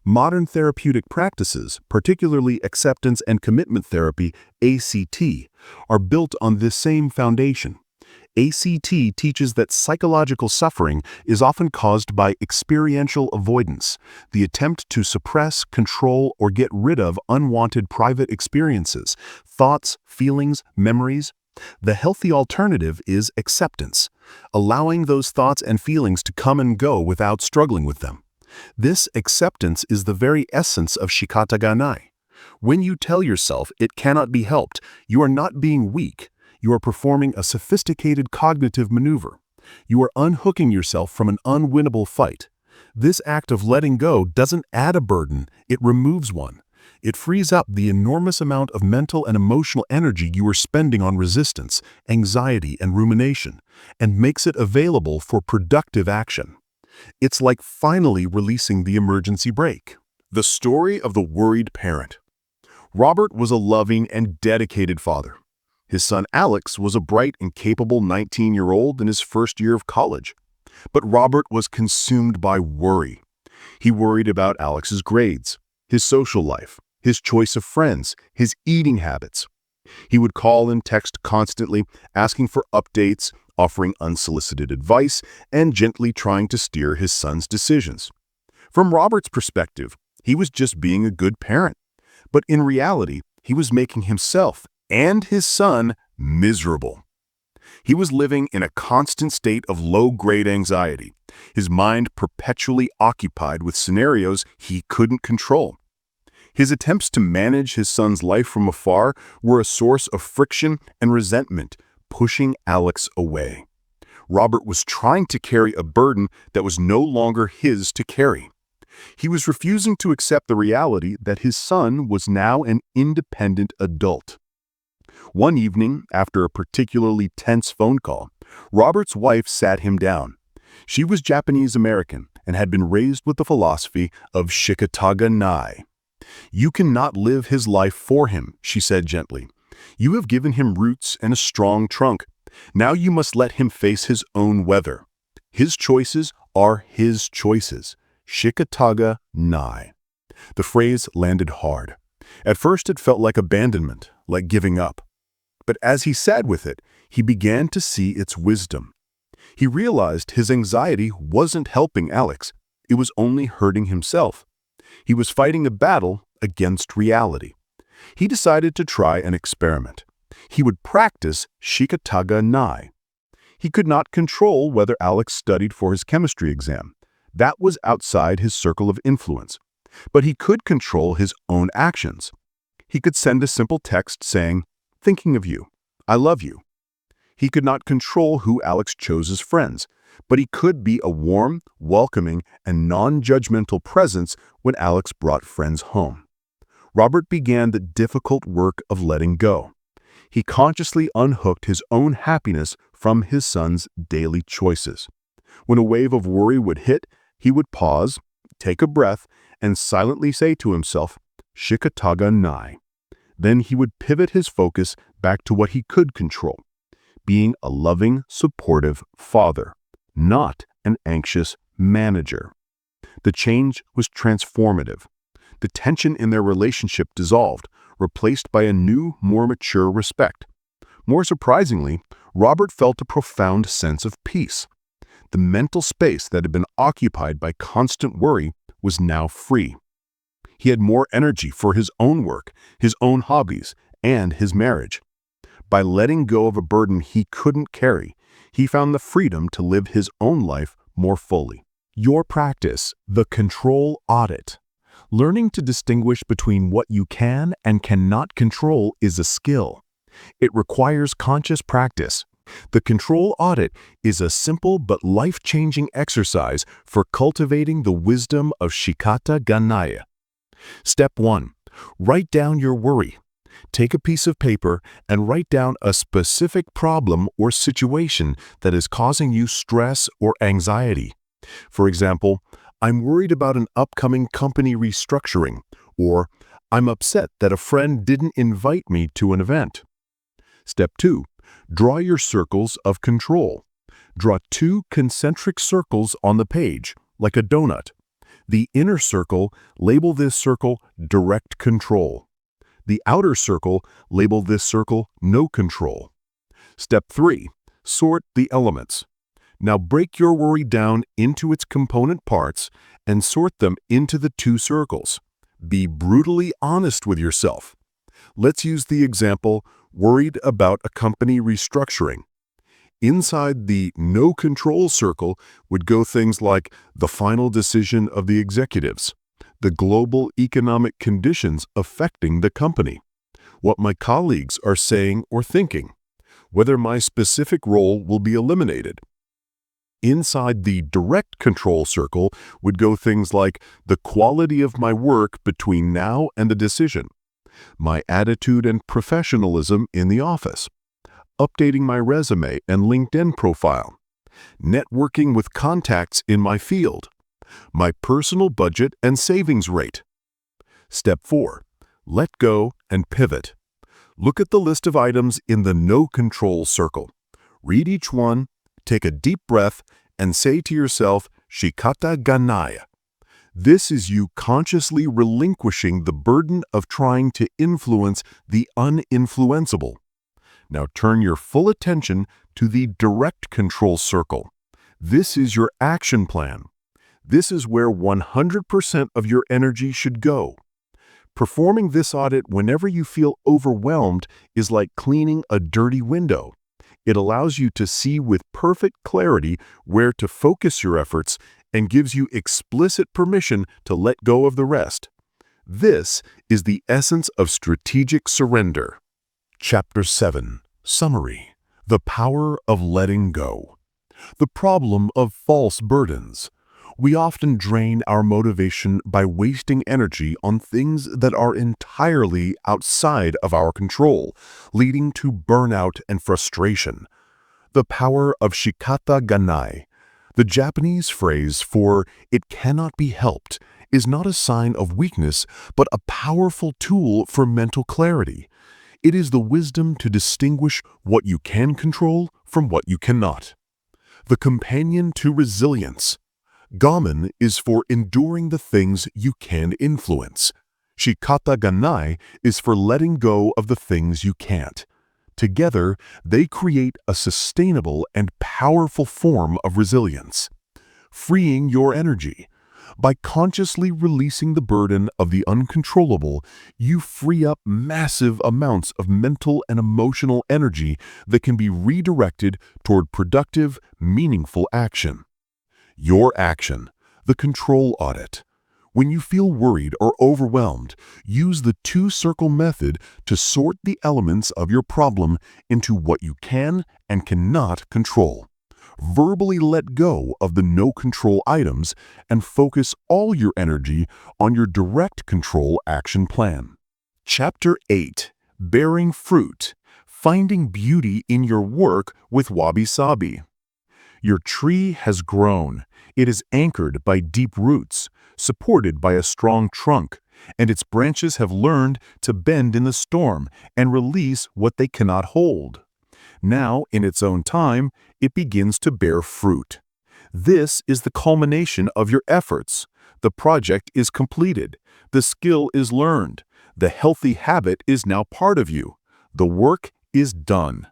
Modern therapeutic practices, particularly acceptance and commitment therapy, ACT, are built on this same foundation. ACT teaches that psychological suffering is often caused by experiential avoidance, the attempt to suppress, control, or get rid of unwanted private experiences, thoughts, feelings, memories. The healthy alternative is acceptance, allowing those thoughts and feelings to come and go without struggling with them. This acceptance is the very essence of Shikata Ganai. When you tell yourself it cannot be helped, you are not being weak. You are performing a sophisticated cognitive maneuver. You are unhooking yourself from an unwinnable fight. This act of letting go doesn't add a burden, it removes one. It frees up the enormous amount of mental and emotional energy you are spending on resistance, anxiety, and rumination, and makes it available for productive action. It's like finally releasing the emergency brake. The story of the worried parent. Robert was a loving and dedicated father. His son Alex was a bright and capable 19-year-old in his first year of college. But Robert was consumed by worry. He worried about Alex's grades, his social life, his choice of friends, his eating habits. He would call and text constantly, asking for updates, offering unsolicited advice, and gently trying to steer his son's decisions. From Robert's perspective, he was just being a good parent. But in reality, he was making himself and his son miserable. He was living in a constant state of low-grade anxiety, his mind perpetually occupied with scenarios he couldn't control. His attempts to manage his son's life from afar were a source of friction and resentment, pushing Alex away. Robert was trying to carry a burden that was no longer his to carry. He was refusing to accept the reality that his son was now an independent adult. One evening, after a particularly tense phone call, Robert's wife sat him down. She was Japanese-American and had been raised with the philosophy of Shikata Ganai. "You cannot live his life for him," she said gently. "You have given him roots and a strong trunk. Now you must let him face his own weather. His choices are his choices. Shikata Ganai." The phrase landed hard. At first it felt like abandonment, like giving up. But as he sat with it, he began to see its wisdom. He realized his anxiety wasn't helping Alex. It was only hurting himself. He was fighting a battle against reality. He decided to try an experiment. He would practice Shikata Ganai. He could not control whether Alex studied for his chemistry exam. That was outside his circle of influence. But he could control his own actions. He could send a simple text saying, "Thinking of you. I love you." He could not control who Alex chose as friends, but he could be a warm, welcoming, and non-judgmental presence when Alex brought friends home. Robert began the difficult work of letting go. He consciously unhooked his own happiness from his son's daily choices. When a wave of worry would hit, he would pause, take a breath, and silently say to himself, "Shikata Ganai." Then he would pivot his focus back to what he could control, being a loving, supportive father, not an anxious manager. The change was transformative. The tension in their relationship dissolved, replaced by a new, more mature respect. More surprisingly, Robert felt a profound sense of peace. The mental space that had been occupied by constant worry was now free. He had more energy for his own work, his own hobbies, and his marriage. By letting go of a burden he couldn't carry, he found the freedom to live his own life more fully. Your practice, the control audit. Learning to distinguish between what you can and cannot control is a skill. It requires conscious practice. The control audit is a simple but life-changing exercise for cultivating the wisdom of Shikata Ganai. Step 1. Write down your worry. Take a piece of paper and write down a specific problem or situation that is causing you stress or anxiety. For example, "I'm worried about an upcoming company restructuring," or "I'm upset that a friend didn't invite me to an event." Step 2. Draw your circles of control. Draw 2 concentric circles on the page, like a donut. The inner circle, label this circle direct control. The outer circle, label this circle no control. Step 3. Sort the elements. Now break your worry down into its component parts and sort them into the 2 circles. Be brutally honest with yourself. Let's use the example, worried about a company restructuring. Inside the no control circle would go things like the final decision of the executives, the global economic conditions affecting the company, what my colleagues are saying or thinking, whether my specific role will be eliminated. Inside the direct control circle would go things like the quality of my work between now and the decision, my attitude and professionalism in the office, updating my resume and LinkedIn profile, networking with contacts in my field, my personal budget and savings rate. Step 4. Let go and pivot. Look at the list of items in the no control circle. Read each one, take a deep breath, and say to yourself, Shikata ganai. This is you consciously relinquishing the burden of trying to influence the uninfluenceable. Now turn your full attention to the direct control circle. This is your action plan. This is where 100% of your energy should go. Performing this audit whenever you feel overwhelmed is like cleaning a dirty window. It allows you to see with perfect clarity where to focus your efforts and gives you explicit permission to let go of the rest. This is the essence of strategic surrender. Chapter 7. Summary. The power of letting go. The problem of false burdens. We often drain our motivation by wasting energy on things that are entirely outside of our control, leading to burnout and frustration. The power of Shikata ganai. The Japanese phrase for "it cannot be helped" is not a sign of weakness, but a powerful tool for mental clarity. It is the wisdom to distinguish what you can control from what you cannot. The companion to resilience. Gaman is for enduring the things you can influence. Shikata ganai is for letting go of the things you can't. Together, they create a sustainable and powerful form of resilience. Freeing your energy. By consciously releasing the burden of the uncontrollable, you free up massive amounts of mental and emotional energy that can be redirected toward productive, meaningful action. Your action, the control audit. When you feel worried or overwhelmed, use the 2-circle method to sort the elements of your problem into what you can and cannot control. Verbally let go of the no-control items and focus all your energy on your direct control action plan. Chapter 8. Bearing Fruit. Finding Beauty in Your Work with Wabi-Sabi. Your tree has grown. It is anchored by deep roots, supported by a strong trunk, and its branches have learned to bend in the storm and release what they cannot hold. Now, in its own time, it begins to bear fruit. This is the culmination of your efforts. The project is completed. The skill is learned. The healthy habit is now part of you. The work is done.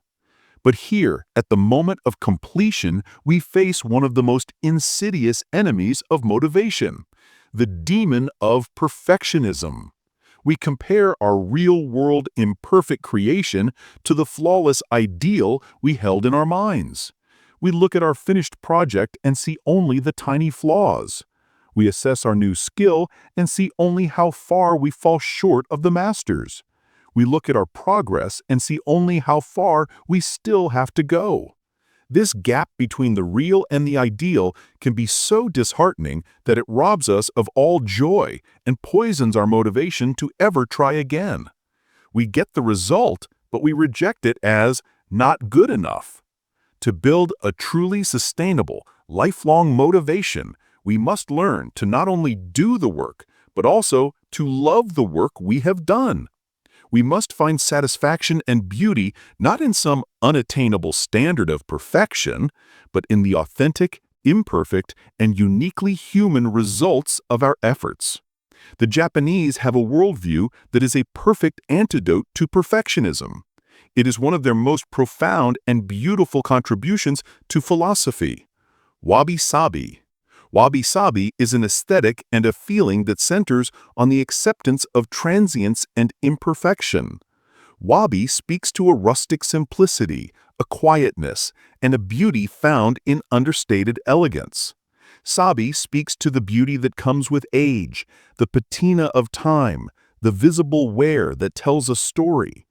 But here, at the moment of completion, we face one of the most insidious enemies of motivation, the demon of perfectionism. We compare our real-world imperfect creation to the flawless ideal we held in our minds. We look at our finished project and see only the tiny flaws. We assess our new skill and see only how far we fall short of the masters. We look at our progress and see only how far we still have to go. This gap between the real and the ideal can be so disheartening that it robs us of all joy and poisons our motivation to ever try again. We get the result, but we reject it as not good enough. To build a truly sustainable, lifelong motivation, we must learn to not only do the work, but also to love the work we have done. We must find satisfaction and beauty not in some unattainable standard of perfection, but in the authentic, imperfect, and uniquely human results of our efforts. The Japanese have a worldview that is a perfect antidote to perfectionism. It is one of their most profound and beautiful contributions to philosophy. Wabi-Sabi. Wabi-Sabi is an aesthetic and a feeling that centers on the acceptance of transience and imperfection. Wabi speaks to a rustic simplicity, a quietness, and a beauty found in understated elegance. Sabi speaks to the beauty that comes with age, the patina of time, the visible wear that tells a story.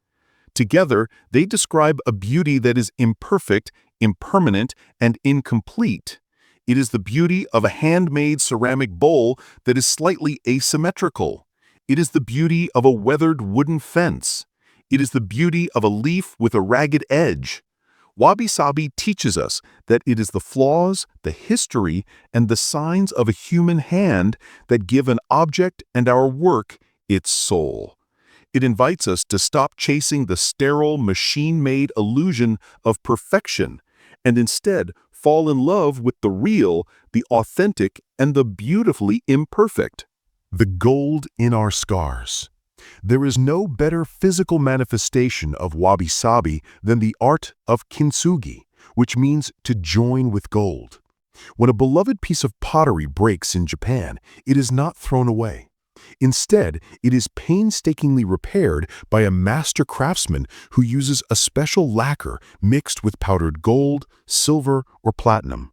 Together, they describe a beauty that is imperfect, impermanent, and incomplete. It is the beauty of a handmade ceramic bowl that is slightly asymmetrical. It is the beauty of a weathered wooden fence. It is the beauty of a leaf with a ragged edge. Wabi-Sabi teaches us that it is the flaws, the history, and the signs of a human hand that give an object and our work its soul. It invites us to stop chasing the sterile, machine-made illusion of perfection and instead fall in love with the real, the authentic, and the beautifully imperfect. The gold in our scars. There is no better physical manifestation of wabi-sabi than the art of kintsugi, which means to join with gold. When a beloved piece of pottery breaks in Japan, it is not thrown away. Instead, it is painstakingly repaired by a master craftsman who uses a special lacquer mixed with powdered gold, silver, or platinum.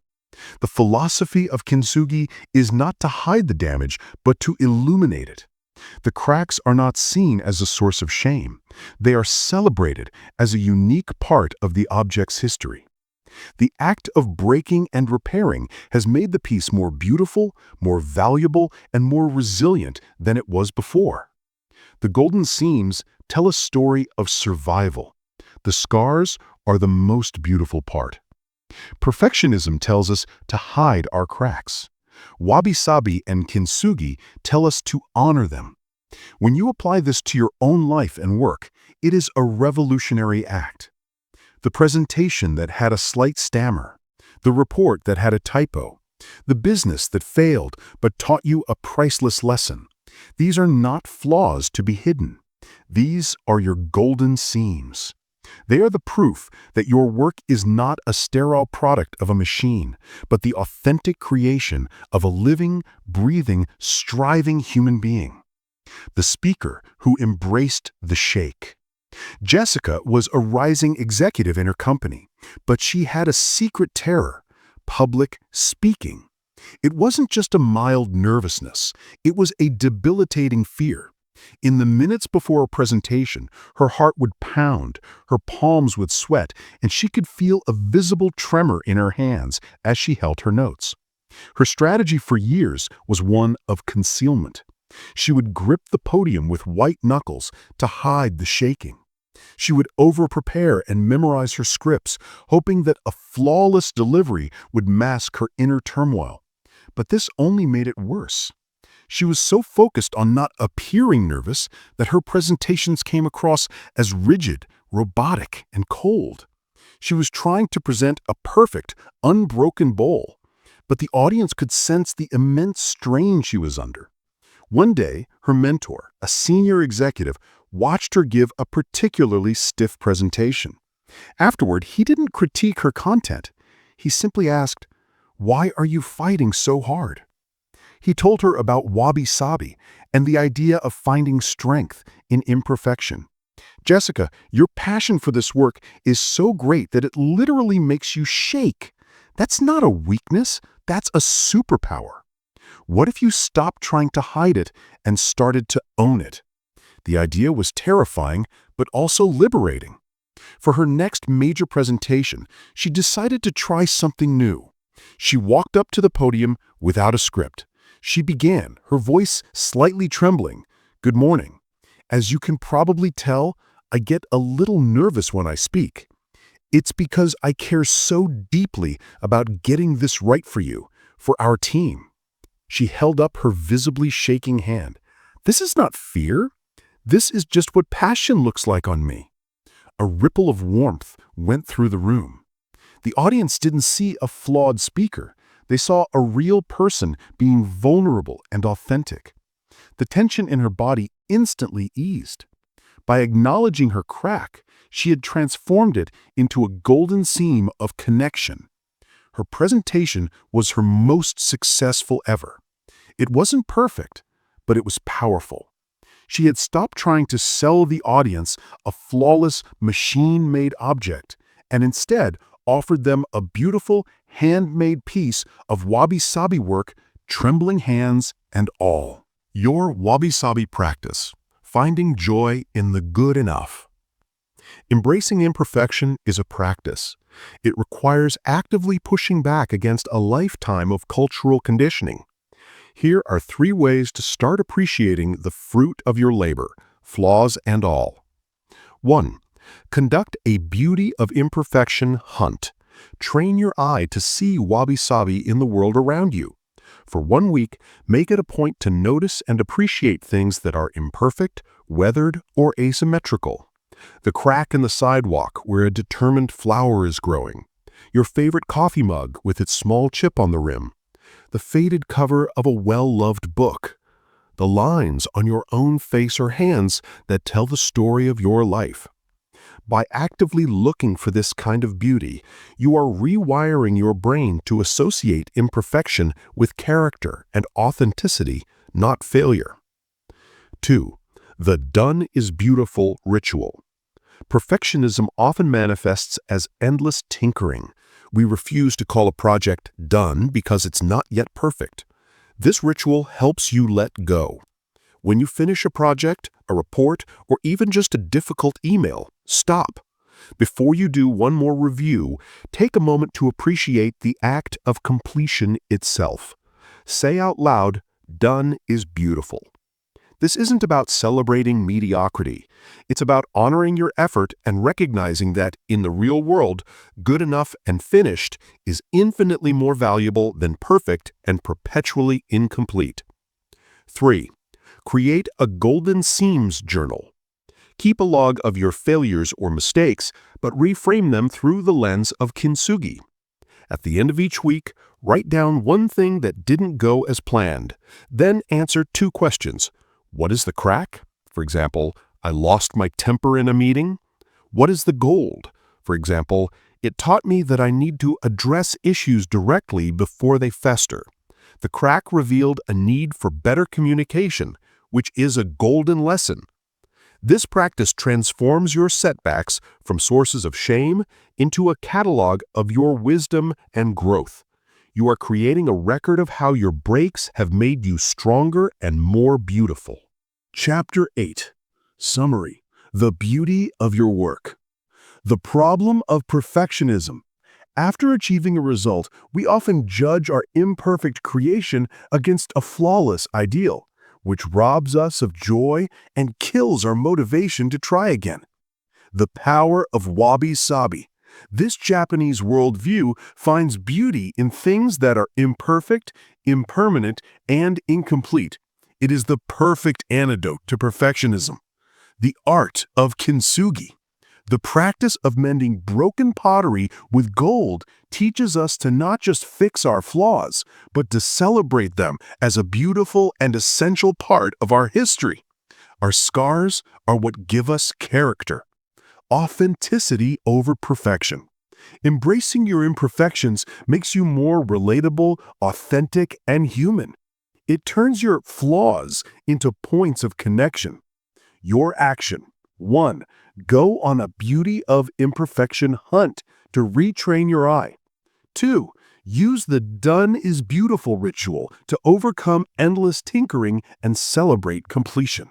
The philosophy of kintsugi is not to hide the damage, but to illuminate it. The cracks are not seen as a source of shame. They are celebrated as a unique part of the object's history. The act of breaking and repairing has made the piece more beautiful, more valuable, and more resilient than it was before. The golden seams tell a story of survival. The scars are the most beautiful part. Perfectionism tells us to hide our cracks. Wabi-Sabi and kintsugi tell us to honor them. When you apply this to your own life and work, it is a revolutionary act. The presentation that had a slight stammer, the report that had a typo, the business that failed but taught you a priceless lesson. These are not flaws to be hidden. These are your golden seams. They are the proof that your work is not a sterile product of a machine, but the authentic creation of a living, breathing, striving human being. The speaker who embraced the shake. Jessica was a rising executive in her company, but she had a secret terror: public speaking. It wasn't just a mild nervousness, it was a debilitating fear. In the minutes before a presentation, her heart would pound, her palms would sweat, and she could feel a visible tremor in her hands as she held her notes. Her strategy for years was one of concealment. She would grip the podium with white knuckles to hide the shaking. She would over-prepare and memorize her scripts, hoping that a flawless delivery would mask her inner turmoil. But this only made it worse. She was so focused on not appearing nervous that her presentations came across as rigid, robotic, and cold. She was trying to present a perfect, unbroken bowl, but the audience could sense the immense strain she was under. One day, her mentor, a senior executive, watched her give a particularly stiff presentation. Afterward, he didn't critique her content. He simply asked, "Why are you fighting so hard?" He told her about wabi-sabi and the idea of finding strength in imperfection. "Jessica, your passion for this work is so great that it literally makes you shake. That's not a weakness, that's a superpower. What if you stopped trying to hide it and started to own it?" The idea was terrifying, but also liberating. For her next major presentation, she decided to try something new. She walked up to the podium without a script. She began, her voice slightly trembling. "Good morning. As you can probably tell, I get a little nervous when I speak. It's because I care so deeply about getting this right for you, for our team." She held up her visibly shaking hand. "This is not fear. This is just what passion looks like on me. A ripple of warmth went through the room. The audience didn't see a flawed speaker. They saw a real person being vulnerable and authentic. The tension in her body instantly eased. By acknowledging her crack, she had transformed it into a golden seam of connection. Her presentation was her most successful ever. It wasn't perfect, but it was powerful. She had stopped trying to sell the audience a flawless, machine-made object, and instead offered them a beautiful, handmade piece of Wabi-Sabi work, trembling hands and all. Your Wabi-Sabi practice, finding joy in the good enough. Embracing imperfection is a practice. It requires actively pushing back against a lifetime of cultural conditioning. Here are 3 ways to start appreciating the fruit of your labor, flaws and all. 1. Conduct a beauty of imperfection hunt. Train your eye to see wabi-sabi in the world around you. For 1 week, make it a point to notice and appreciate things that are imperfect, weathered, or asymmetrical. The crack in the sidewalk where a determined flower is growing. Your favorite coffee mug with its small chip on the rim. The faded cover of a well-loved book. The lines on your own face or hands that tell the story of your life. By actively looking for this kind of beauty, you are rewiring your brain to associate imperfection with character and authenticity, not failure. 2. The done is beautiful ritual. Perfectionism often manifests as endless tinkering. We refuse to call a project done because it's not yet perfect. This ritual helps you let go. When you finish a project, a report, or even just a difficult email, stop. Before you do one more review, take a moment to appreciate the act of completion itself. Say out loud, "Done is beautiful." This isn't about celebrating mediocrity. It's about honoring your effort and recognizing that, in the real world, good enough and finished is infinitely more valuable than perfect and perpetually incomplete. 3. Create a golden seams journal. Keep a log of your failures or mistakes, but reframe them through the lens of kintsugi. At the end of each week, write down one thing that didn't go as planned. Then answer 2 questions. What is the crack? For example, I lost my temper in a meeting. What is the gold? For example, it taught me that I need to address issues directly before they fester. The crack revealed a need for better communication, which is a golden lesson. This practice transforms your setbacks from sources of shame into a catalog of your wisdom and growth. You are creating a record of how your breaks have made you stronger and more beautiful. Chapter 8. Summary. The beauty of your work. The problem of perfectionism. After achieving a result, we often judge our imperfect creation against a flawless ideal, which robs us of joy and kills our motivation to try again. The power of Wabi-Sabi. This Japanese worldview finds beauty in things that are imperfect, impermanent, and incomplete. It is the perfect antidote to perfectionism. The art of kintsugi. The practice of mending broken pottery with gold teaches us to not just fix our flaws, but to celebrate them as a beautiful and essential part of our history. Our scars are what give us character. Authenticity over perfection. Embracing your imperfections makes you more relatable, authentic, and human. It turns your flaws into points of connection. Your action. 1. Go on a beauty of imperfection hunt to retrain your eye. 2. Use the done is beautiful ritual to overcome endless tinkering and celebrate completion.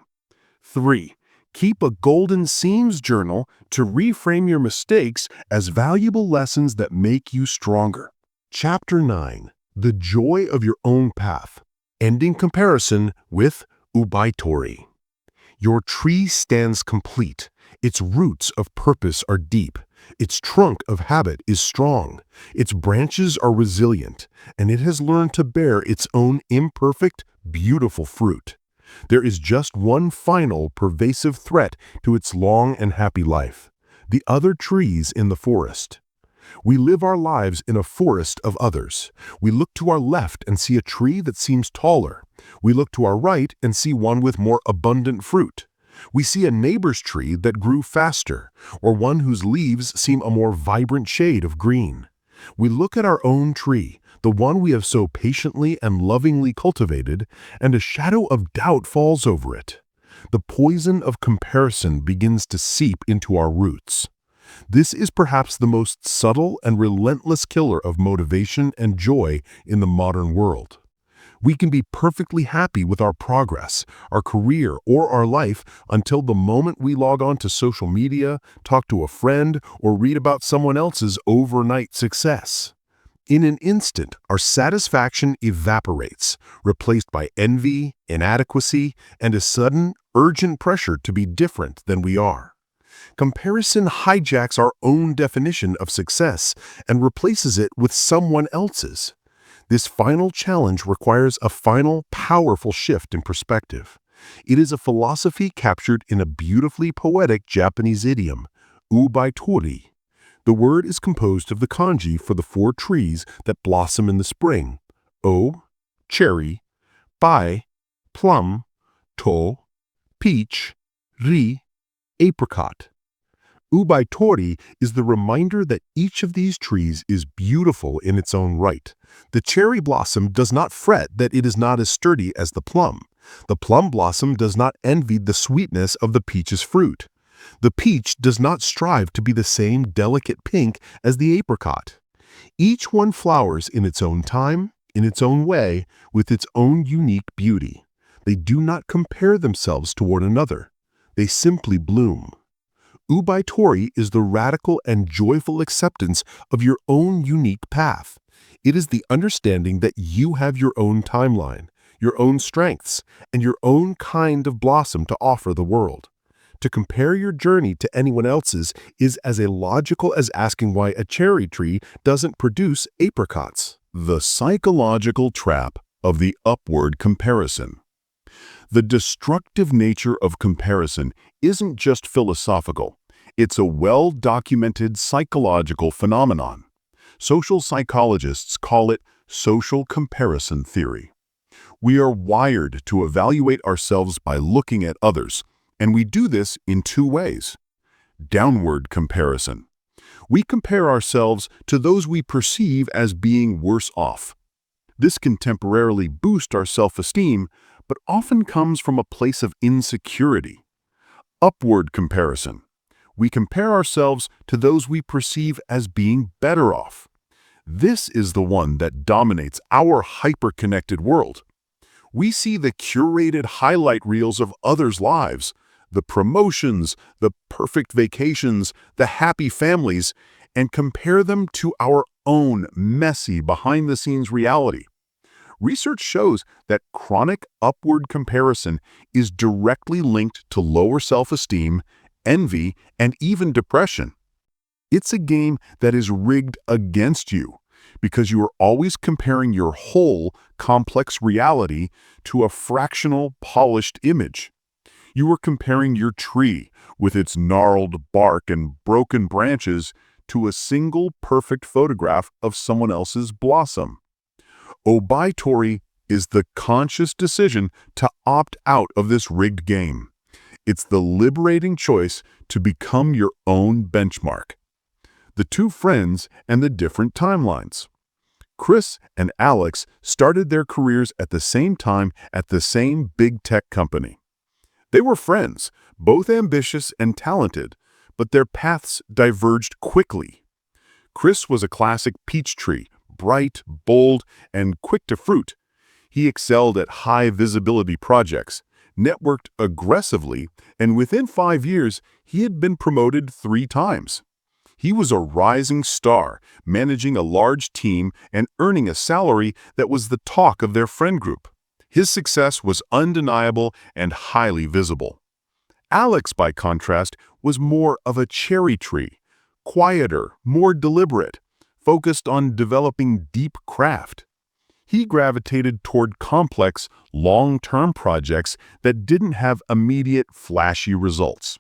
3. Keep a golden seams journal to reframe your mistakes as valuable lessons that make you stronger. Chapter 9. The joy of your own path. Ending comparison with Oubaitori. Your tree stands complete. Its roots of purpose are deep. Its trunk of habit is strong. Its branches are resilient, and it has learned to bear its own imperfect, beautiful fruit. There is just one final, pervasive threat to its long and happy life: the other trees in the forest. We live our lives in a forest of others. We look to our left and see a tree that seems taller. We look to our right and see one with more abundant fruit. We see a neighbor's tree that grew faster, or one whose leaves seem a more vibrant shade of green. We look at our own tree, the one we have so patiently and lovingly cultivated, and a shadow of doubt falls over it. The poison of comparison begins to seep into our roots. This is perhaps the most subtle and relentless killer of motivation and joy in the modern world. We can be perfectly happy with our progress, our career, or our life until the moment we log on to social media, talk to a friend, or read about someone else's overnight success. In an instant, our satisfaction evaporates, replaced by envy, inadequacy, and a sudden, urgent pressure to be different than we are. Comparison hijacks our own definition of success and replaces it with someone else's. This final challenge requires a final, powerful shift in perspective. It is a philosophy captured in a beautifully poetic Japanese idiom, Oubaitori. The word is composed of the kanji for the four trees that blossom in the spring: O, cherry; bai, plum; to, peach; ri, apricot. Oubaitori is the reminder that each of these trees is beautiful in its own right. The cherry blossom does not fret that it is not as sturdy as the plum. The plum blossom does not envy the sweetness of the peach's fruit. The peach does not strive to be the same delicate pink as the apricot. Each one flowers in its own time, in its own way, with its own unique beauty. They do not compare themselves to one another. They simply bloom. Oubaitori is the radical and joyful acceptance of your own unique path. It is the understanding that you have your own timeline, your own strengths, and your own kind of blossom to offer the world. To compare your journey to anyone else's is as illogical as asking why a cherry tree doesn't produce apricots. The psychological trap of the upward comparison. The destructive nature of comparison isn't just philosophical. It's a well-documented psychological phenomenon. Social psychologists call it social comparison theory. We are wired to evaluate ourselves by looking at others, and we do this in two ways. Downward comparison. We compare ourselves to those we perceive as being worse off. This can temporarily boost our self-esteem, but often comes from a place of insecurity. Upward comparison. We compare ourselves to those we perceive as being better off. This is the one that dominates our hyper-connected world. We see the curated highlight reels of others' lives, the promotions, the perfect vacations, the happy families, and compare them to our own messy behind-the-scenes reality. Research shows that chronic upward comparison is directly linked to lower self-esteem, envy, and even depression. It's a game that is rigged against you because you are always comparing your whole, complex reality to a fractional, polished image. You are comparing your tree with its gnarled bark and broken branches to a single perfect photograph of someone else's blossom. Oubaitori is the conscious decision to opt out of this rigged game. It's the liberating choice to become your own benchmark. The two friends and the different timelines. Chris and Alex started their careers at the same time at the same big tech company. They were friends, both ambitious and talented, but their paths diverged quickly. Chris was a classic peach tree, bright, bold, and quick to fruit. He excelled at high-visibility projects, networked aggressively, and within 5 years, he had been promoted 3 times. He was a rising star, managing a large team and earning a salary that was the talk of their friend group. His success was undeniable and highly visible. Alex, by contrast, was more of a cherry tree, quieter, more deliberate, focused on developing deep craft. He gravitated toward complex, long-term projects that didn't have immediate, flashy results.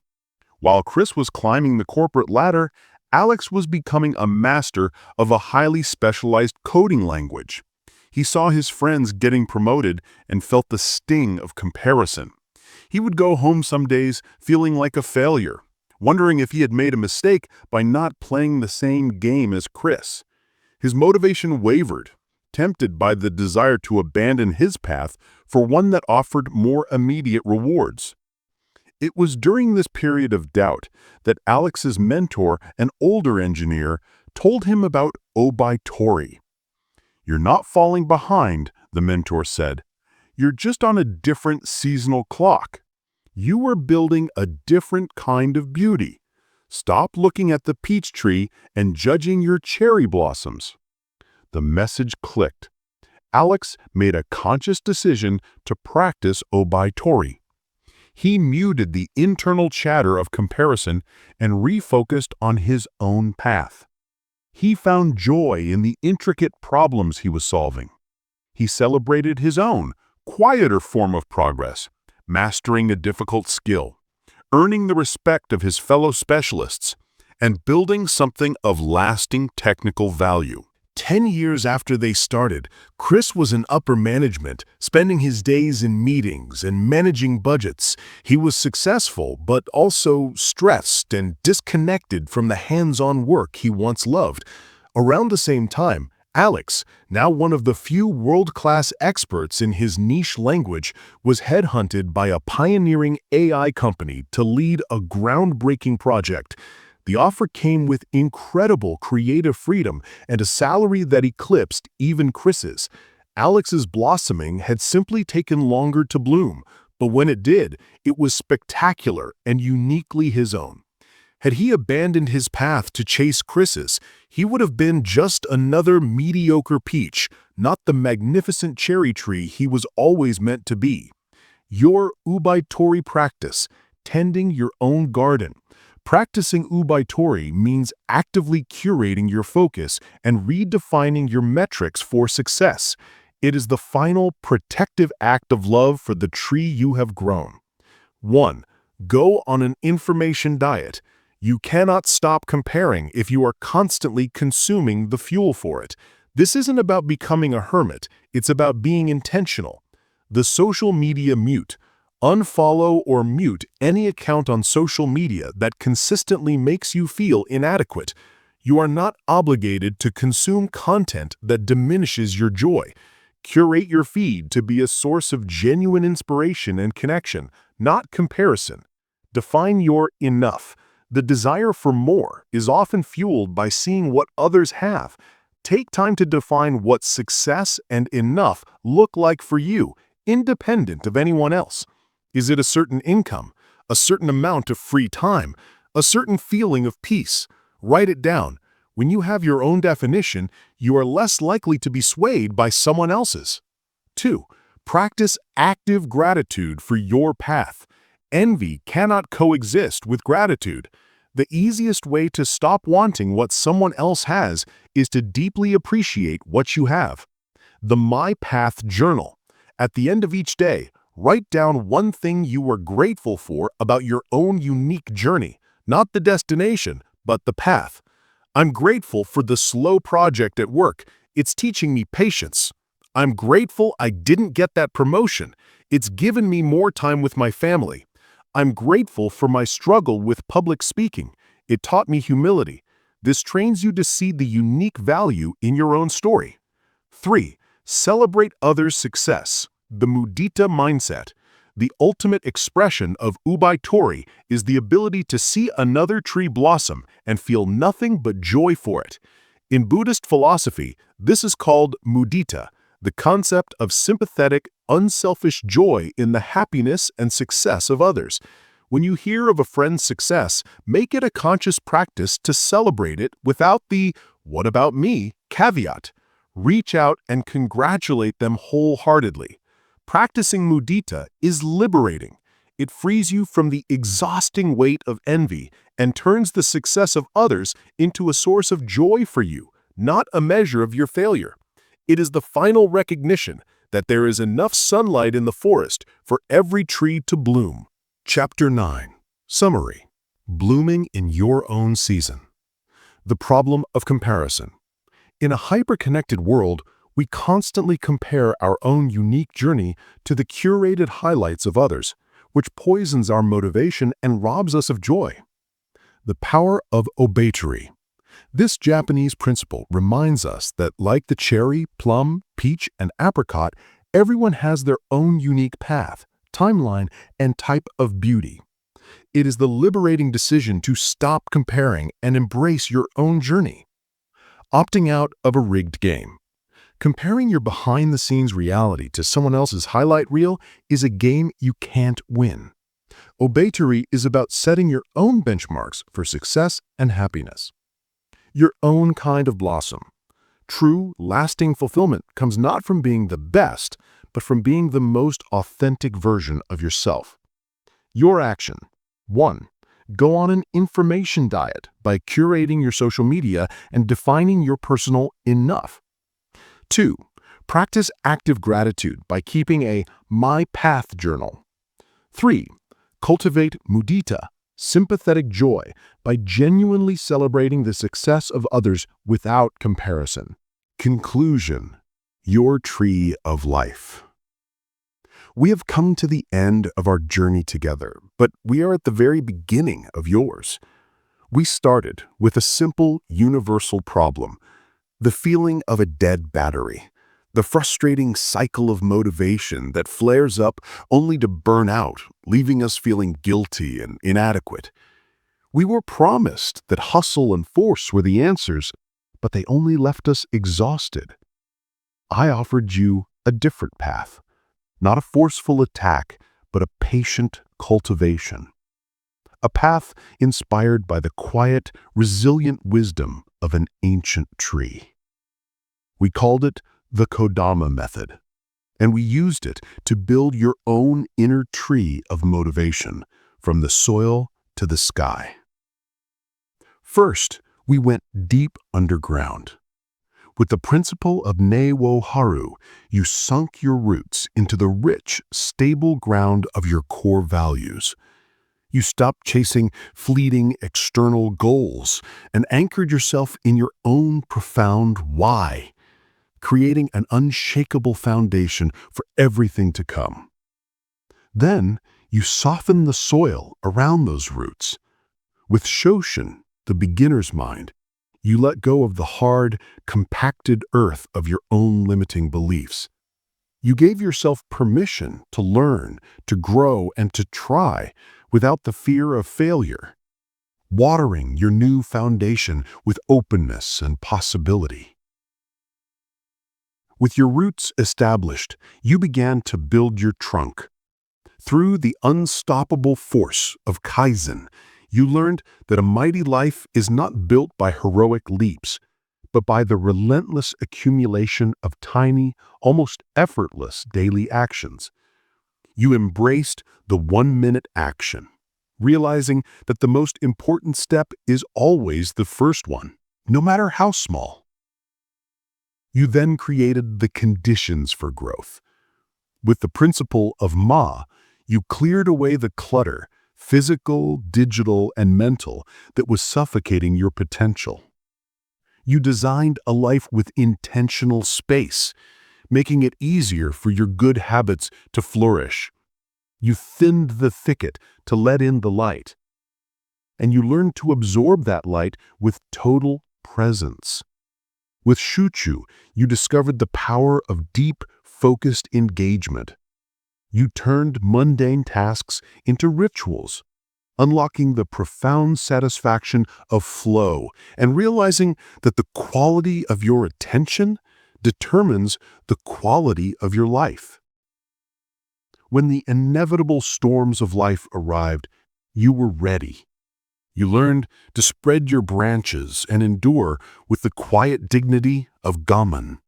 While Chris was climbing the corporate ladder, Alex was becoming a master of a highly specialized coding language. He saw his friends getting promoted and felt the sting of comparison. He would go home some days feeling like a failure, wondering if he had made a mistake by not playing the same game as Chris. His motivation wavered, tempted by the desire to abandon his path for one that offered more immediate rewards. It was during this period of doubt that Alex's mentor, an older engineer, told him about Oubaitori. "You're not falling behind," the mentor said. "You're just on a different seasonal clock. You are building a different kind of beauty. Stop looking at the peach tree and judging your cherry blossoms." The message clicked. Alex made a conscious decision to practice Oubaitori. He muted the internal chatter of comparison and refocused on his own path. He found joy in the intricate problems he was solving. He celebrated his own, quieter form of progress, mastering a difficult skill, earning the respect of his fellow specialists, and building something of lasting technical value. 10 years after they started, Chris was in upper management, spending his days in meetings and managing budgets. He was successful, but also stressed and disconnected from the hands-on work he once loved. Around the same time, Alex, now one of the few world-class experts in his niche language, was headhunted by a pioneering AI company to lead a groundbreaking project. The offer came with incredible creative freedom and a salary that eclipsed even Chris's. Alex's blossoming had simply taken longer to bloom, but when it did, it was spectacular and uniquely his own. Had he abandoned his path to chase Chris's, he would have been just another mediocre peach, not the magnificent cherry tree he was always meant to be. Your Oubaitori practice, tending your own garden. Practicing Oubaitori means actively curating your focus and redefining your metrics for success. It is the final protective act of love for the tree you have grown. 1. Go on an information diet. You cannot stop comparing if you are constantly consuming the fuel for it. This isn't about becoming a hermit, it's about being intentional. The social media mute. Unfollow or mute any account on social media that consistently makes you feel inadequate. You are not obligated to consume content that diminishes your joy. Curate your feed to be a source of genuine inspiration and connection, not comparison. Define your enough. The desire for more is often fueled by seeing what others have. Take time to define what success and enough look like for you, independent of anyone else. Is it a certain income, a certain amount of free time, a certain feeling of peace? Write it down. When you have your own definition, you are less likely to be swayed by someone else's. 2. Practice active gratitude for your path. Envy cannot coexist with gratitude. The easiest way to stop wanting what someone else has is to deeply appreciate what you have. The My Path Journal. At the end of each day, write down one thing you are grateful for about your own unique journey, not the destination, but the path. I'm grateful for the slow project at work. It's teaching me patience. I'm grateful I didn't get that promotion. It's given me more time with my family. I'm grateful for my struggle with public speaking. It taught me humility. This trains you to see the unique value in your own story. 3. Celebrate others' success. The mudita mindset. The ultimate expression of Oubaitori is the ability to see another tree blossom and feel nothing but joy for it. In Buddhist philosophy, this is called mudita, the concept of sympathetic, unselfish joy in the happiness and success of others. When you hear of a friend's success, make it a conscious practice to celebrate it without the "what about me" caveat. Reach out and congratulate them wholeheartedly. Practicing mudita is liberating. It frees you from the exhausting weight of envy and turns the success of others into a source of joy for you, not a measure of your failure. It is the final recognition that there is enough sunlight in the forest for every tree to bloom. Chapter 9. Summary. Blooming in your own season. The problem of comparison. In a hyper-connected world, we constantly compare our own unique journey to the curated highlights of others, which poisons our motivation and robs us of joy. The power of Oubaitori. This Japanese principle reminds us that, like the cherry, plum, peach, and apricot, everyone has their own unique path, timeline, and type of beauty. It is the liberating decision to stop comparing and embrace your own journey. Opting out of a rigged game. Comparing your behind-the-scenes reality to someone else's highlight reel is a game you can't win. Oubaitori is about setting your own benchmarks for success and happiness. Your own kind of blossom. True, lasting fulfillment comes not from being the best, but from being the most authentic version of yourself. Your action. 1. Go on an information diet by curating your social media and defining your personal enough. 2. Practice active gratitude by keeping a My Path journal. 3. Cultivate mudita, sympathetic joy, by genuinely celebrating the success of others without comparison. Conclusion. Your tree of life. We have come to the end of our journey together, but we are at the very beginning of yours. We started with a simple, universal problem, the feeling of a dead battery, the frustrating cycle of motivation that flares up only to burn out, leaving us feeling guilty and inadequate. We were promised that hustle and force were the answers, but they only left us exhausted. I offered you a different path, not a forceful attack, but a patient cultivation. A path inspired by the quiet, resilient wisdom of an ancient tree. We called it the Kodama Method, and we used it to build your own inner tree of motivation, from the soil to the sky. First, we went deep underground. With the principle of Ne-Wo-Haru, you sunk your roots into the rich, stable ground of your core values. You stopped chasing fleeting external goals and anchored yourself in your own profound why, creating an unshakable foundation for everything to come. Then, you soften the soil around those roots. With Shoshin, the beginner's mind, you let go of the hard, compacted earth of your own limiting beliefs. You gave yourself permission to learn, to grow, and to try without the fear of failure, watering your new foundation with openness and possibility. With your roots established, you began to build your trunk. Through the unstoppable force of Kaizen, you learned that a mighty life is not built by heroic leaps, but by the relentless accumulation of tiny, almost effortless daily actions. You embraced the 1-minute action, realizing that the most important step is always the first one, no matter how small. You then created the conditions for growth. With the principle of Ma, you cleared away the clutter, physical, digital, and mental, that was suffocating your potential. You designed a life with intentional space, making it easier for your good habits to flourish. You thinned the thicket to let in the light. And you learned to absorb that light with total presence. With Shuchu, you discovered the power of deep, focused engagement. You turned mundane tasks into rituals, unlocking the profound satisfaction of flow and realizing that the quality of your attention determines the quality of your life. When the inevitable storms of life arrived, you were ready. You learned to spread your branches and endure with the quiet dignity of Gaman.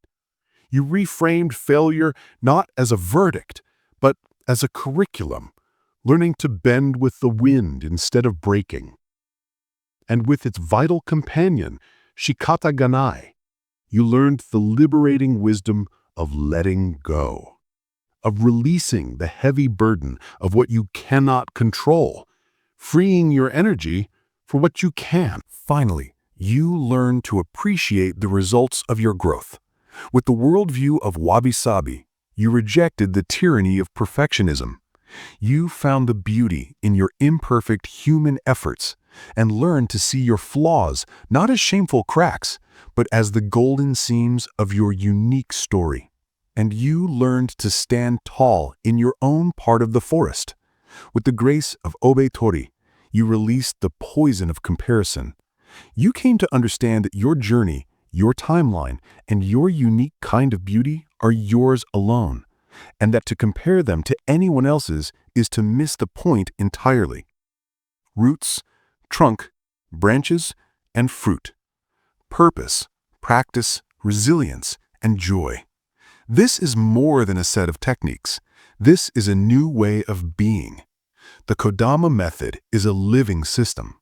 You reframed failure not as a verdict, but as a curriculum, learning to bend with the wind instead of breaking. And with its vital companion, Shikata, You learned the liberating wisdom of letting go, of releasing the heavy burden of what you cannot control, freeing your energy for what you can. Finally, you learn to appreciate the results of your growth. With the worldview of Wabi-Sabi, you rejected the tyranny of perfectionism. You found the beauty in your imperfect human efforts and learned to see your flaws not as shameful cracks, but as the golden seams of your unique story. And you learned to stand tall in your own part of the forest. With the grace of Oubaitori, you released the poison of comparison. You came to understand that your journey, your timeline, and your unique kind of beauty are yours alone, and that to compare them to anyone else's is to miss the point entirely. Roots, trunk, branches, and fruit. Purpose, practice, resilience, and joy. This is more than a set of techniques. This is a new way of being. The Kodama Method is a living system.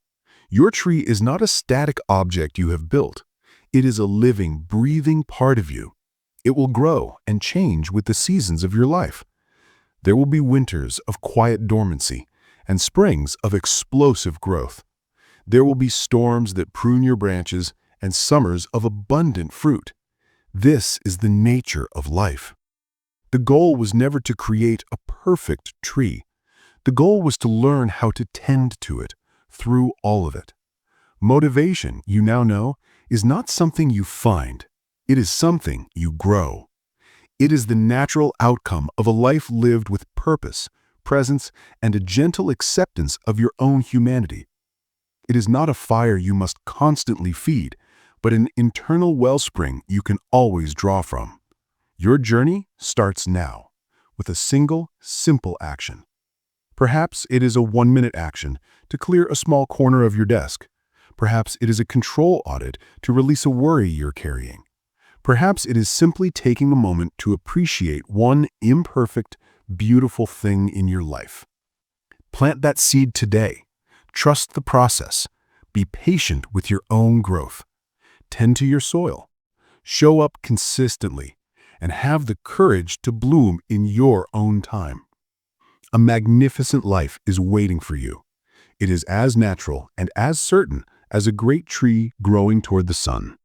Your tree is not a static object you have built. It is a living, breathing part of you. It will grow and change with the seasons of your life. There will be winters of quiet dormancy and springs of explosive growth. There will be storms that prune your branches and summers of abundant fruit. This is the nature of life. The goal was never to create a perfect tree. The goal was to learn how to tend to it through all of it. Motivation, you now know, is not something you find. It is something you grow. It is the natural outcome of a life lived with purpose, presence, and a gentle acceptance of your own humanity. It is not a fire you must constantly feed, but an internal wellspring you can always draw from. Your journey starts now, with a single, simple action. Perhaps it is a 1-minute action to clear a small corner of your desk. Perhaps it is a control audit to release a worry you're carrying. Perhaps it is simply taking a moment to appreciate one imperfect, beautiful thing in your life. Plant that seed today. Trust the process. Be patient with your own growth. Tend to your soil. Show up consistently and have the courage to bloom in your own time. A magnificent life is waiting for you. It is as natural and as certain as a great tree growing toward the sun.